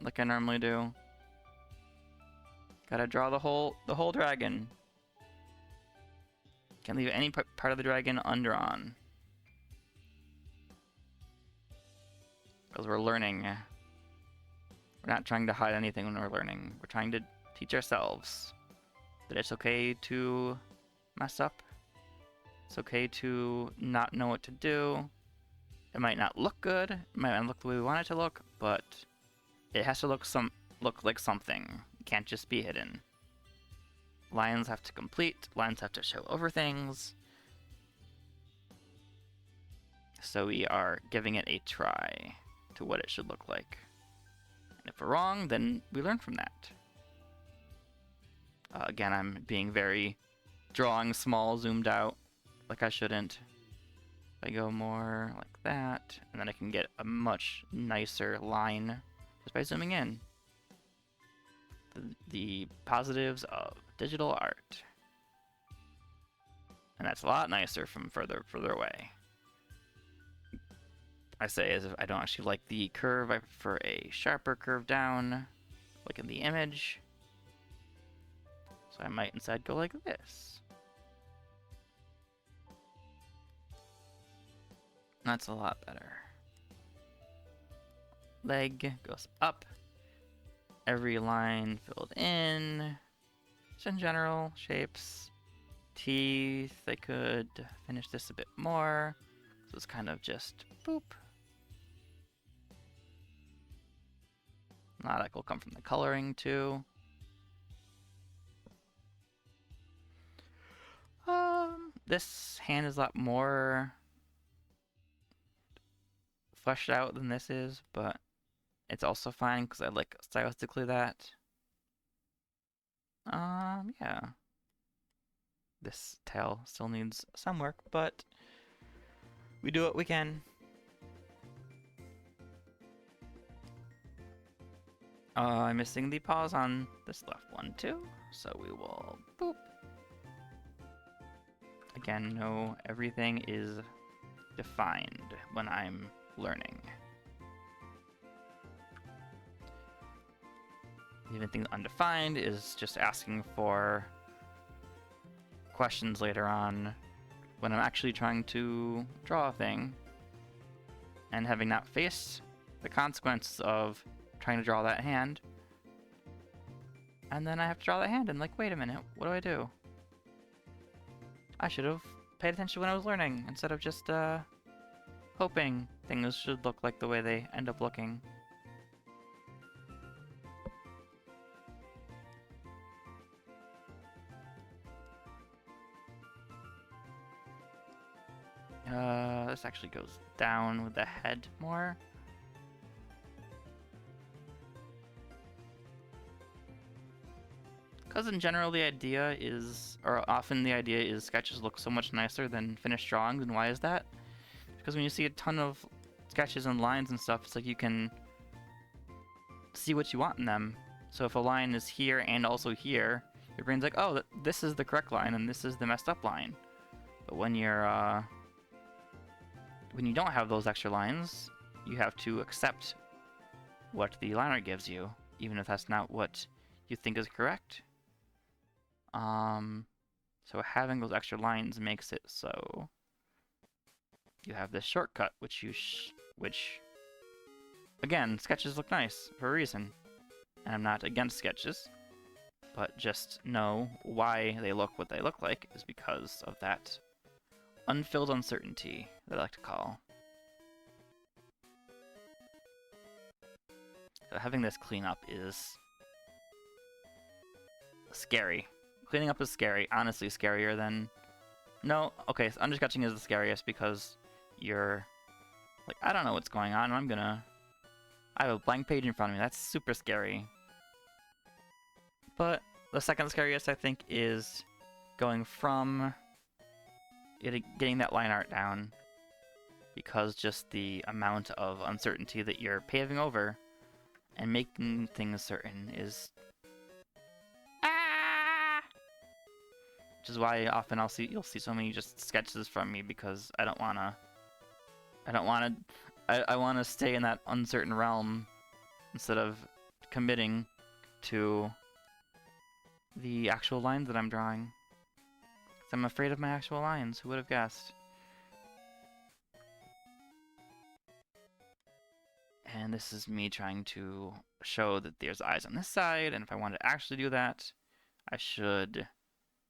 Speaker 1: like I normally do. Gotta draw the whole dragon. Can't leave any part of the dragon undrawn. Because we're learning. We're not trying to hide anything when we're learning. We're trying to teach ourselves that it's okay to mess up. It's okay to not know what to do. It might not look good, it might not look the way we want it to look, but it has to look like something. It can't just be hidden. Lines have to complete, lines have to show over things. So we are giving it a try to what it should look like. And if we're wrong, then we learn from that. Again, I'm being very drawing small, zoomed out, like I shouldn't. If I go more like that, and then I can get a much nicer line just by zooming in. The positives of digital art. And that's a lot nicer from further away. I say as if I don't actually like the curve, I prefer a sharper curve down, like in the image. So I might instead go like this. That's a lot better. Leg goes up. Every line filled in. Just in general, shapes. Teeth, I could finish this a bit more. So it's kind of just boop. Now that will come from the coloring too. This hand is a lot more fleshed out than this is, but it's also fine because I like stylistically that. Yeah. This tail still needs some work, but we do what we can. I'm missing the pause on this left one too, so we will boop. Again, no, everything is defined when I'm learning. Leaving things undefined is just asking for questions later on when I'm actually trying to draw a thing and having not faced the consequences of trying to draw that hand. And then I have to draw that hand and like, wait a minute, what do I do? I should have paid attention when I was learning instead of just hoping things should look like the way they end up looking. This actually goes down with the head more. Because in general the idea is, or often the idea is, sketches look so much nicer than finished drawings, and why is that? Because when you see a ton of sketches and lines and stuff, it's like you can see what you want in them. So if a line is here and also here, your brain's like, oh, this is the correct line and this is the messed up line. But when you're, when you don't have those extra lines, you have to accept what the line art gives you, even if that's not what you think is correct. So having those extra lines makes it so you have this shortcut, which again, sketches look nice for a reason. And I'm not against sketches, but just know why they look what they look like is because of that unfilled uncertainty that I like to call. So having this cleanup is scary. Cleaning up is scary, honestly scarier than... No, okay, so undersketching is the scariest because you're like, I don't know what's going on, I have a blank page in front of me, that's super scary. But the second scariest, I think, is going from getting that line art down, because just the amount of uncertainty that you're paving over and making things certain is... Which is why often you'll see so many just sketches from me, because I wanna stay in that uncertain realm instead of committing to the actual lines that I'm drawing. 'Cause I'm afraid of my actual lines, who would have guessed? And this is me trying to show that there's eyes on this side, and if I want to actually do that, I should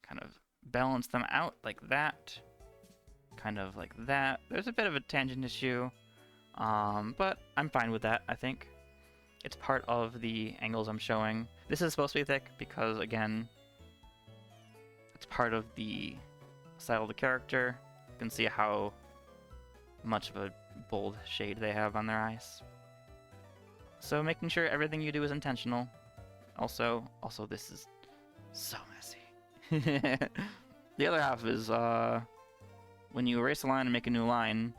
Speaker 1: kind of balance them out like that. Kind of like that. There's a bit of a tangent issue, but I'm fine with that, I think. It's part of the angles I'm showing. This is supposed to be thick because, again, it's part of the style of the character. You can see how much of a bold shade they have on their eyes. So making sure everything you do is intentional. Also, this is so messy. The other half is, when you erase a line and make a new line,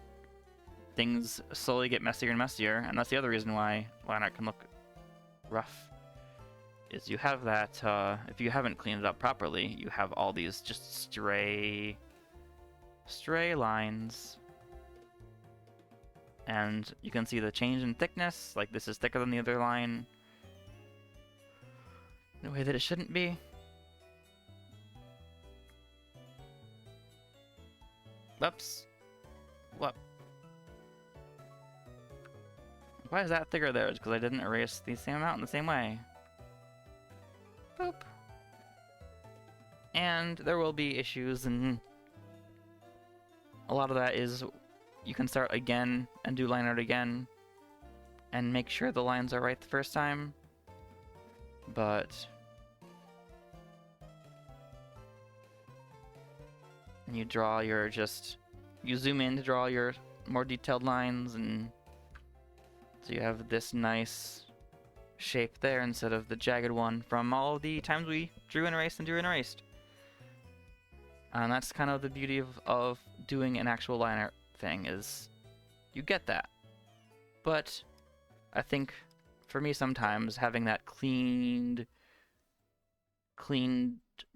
Speaker 1: things slowly get messier and messier, and that's the other reason why line art can look rough. Is you have that, if you haven't cleaned it up properly, you have all these just stray lines. And you can see the change in thickness, like this is thicker than the other line in a way that it shouldn't be. Whoops. What? Why is that thicker there? It's because I didn't erase the same amount in the same way. Boop. And there will be issues, and a lot of that is you can start again and do line art again and make sure the lines are right the first time. But you draw your you zoom in to draw your more detailed lines, and so you have this nice shape there instead of the jagged one from all the times we drew and erased and drew and erased. And that's kind of the beauty of doing an actual line art thing, is you get that. But I think for me sometimes having that cleaned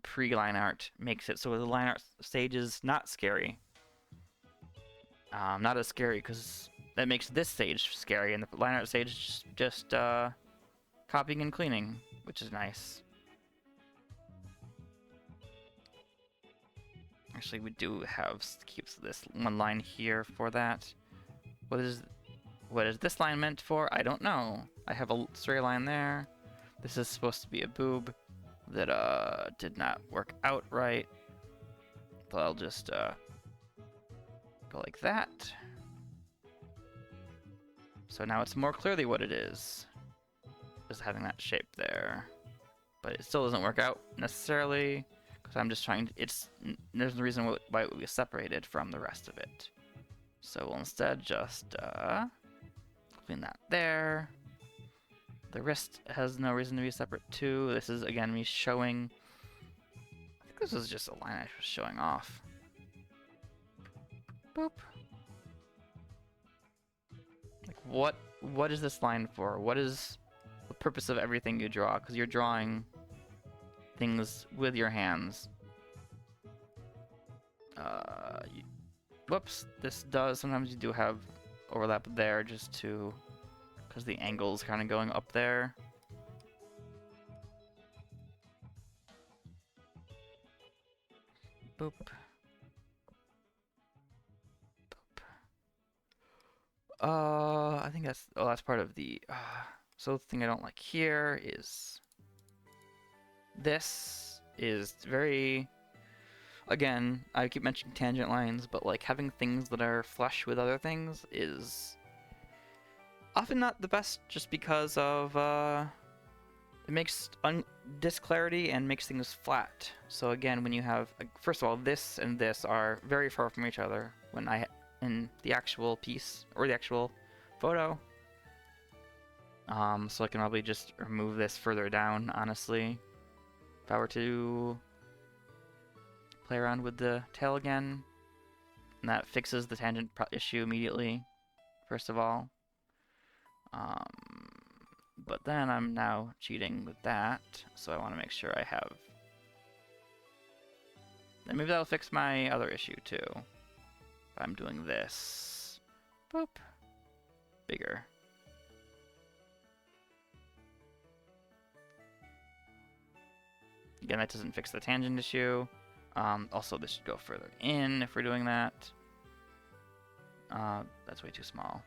Speaker 1: pre-line art makes it so the line art stage is not scary. Not as scary because that makes this stage scary, and the line art stage is just copying and cleaning, which is nice. Actually, we do have keeps this one line here for that. What is this line meant for? I don't know. I have a straight line there. This is supposed to be a boob that did not work out right. So I'll just go like that. So now it's more clearly what it is. Just having that shape there. But it still doesn't work out necessarily, because I'm just trying to, there's no reason why it would be separated from the rest of it. So we'll instead just clean that there. The wrist has no reason to be separate too. This is again me showing, I think this was just a line I was showing off. Boop. Like what is this line for? What is the purpose of everything you draw? Because you're drawing things with your hands. Whoops, sometimes you do have overlap there just because the angle's kind of going up there. Boop. Boop. I think that's part of the, so the thing I don't like here is this is very, again, I keep mentioning tangent lines, but like having things that are flush with other things is often not the best, just because of it makes disclarity and makes things flat. So again, when you have, first of all, this and this are very far from each other when in the actual piece or the actual photo. So I can probably just remove this further down, honestly, if I were to play around with the tail again. And that fixes the tangent issue immediately, first of all. But then I'm now cheating with that, so I want to make sure I have... And maybe that'll fix my other issue too. If I'm doing this. Boop. Bigger. Again, that doesn't fix the tangent issue. Also, this should go further in if we're doing that. That's way too small.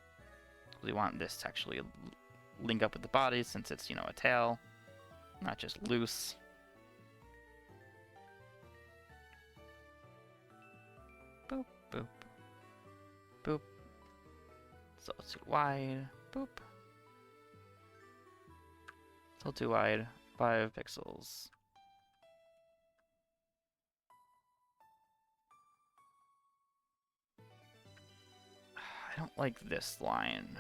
Speaker 1: we want this to actually link up with the body since it's, you know, a tail, not just loose. Boop, boop, boop. It's a little too wide. Boop. It's a little too wide. 5 pixels. I don't like this line.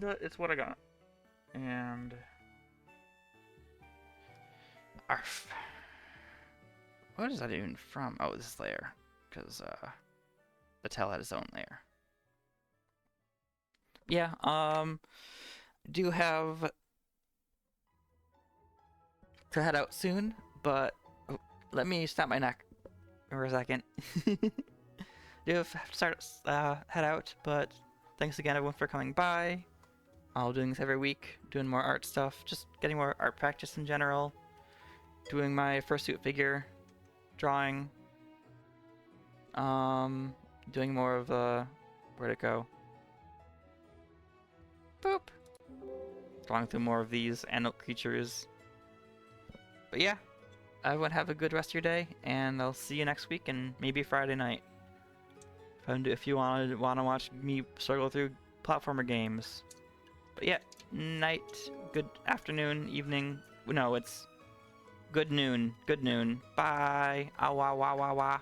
Speaker 1: But it's what I got. And arf. What is that even from? Oh, this layer. Because the tail had its own layer. Yeah, do have to head out soon, but oh, let me snap my neck for a second. Do have to start head out, but thanks again everyone for coming by. I'll be doing this every week, doing more art stuff, just getting more art practice in general, doing my fursuit figure drawing, doing more of where'd it go? Boop. Drawing through more of these animal creatures. But yeah, everyone have a good rest of your day, and I'll see you next week and maybe Friday night. If you want to watch me struggle through platformer games. But yeah, night, good afternoon, evening. No, it's good noon. Good noon. Bye. Ah wah wah wah wah.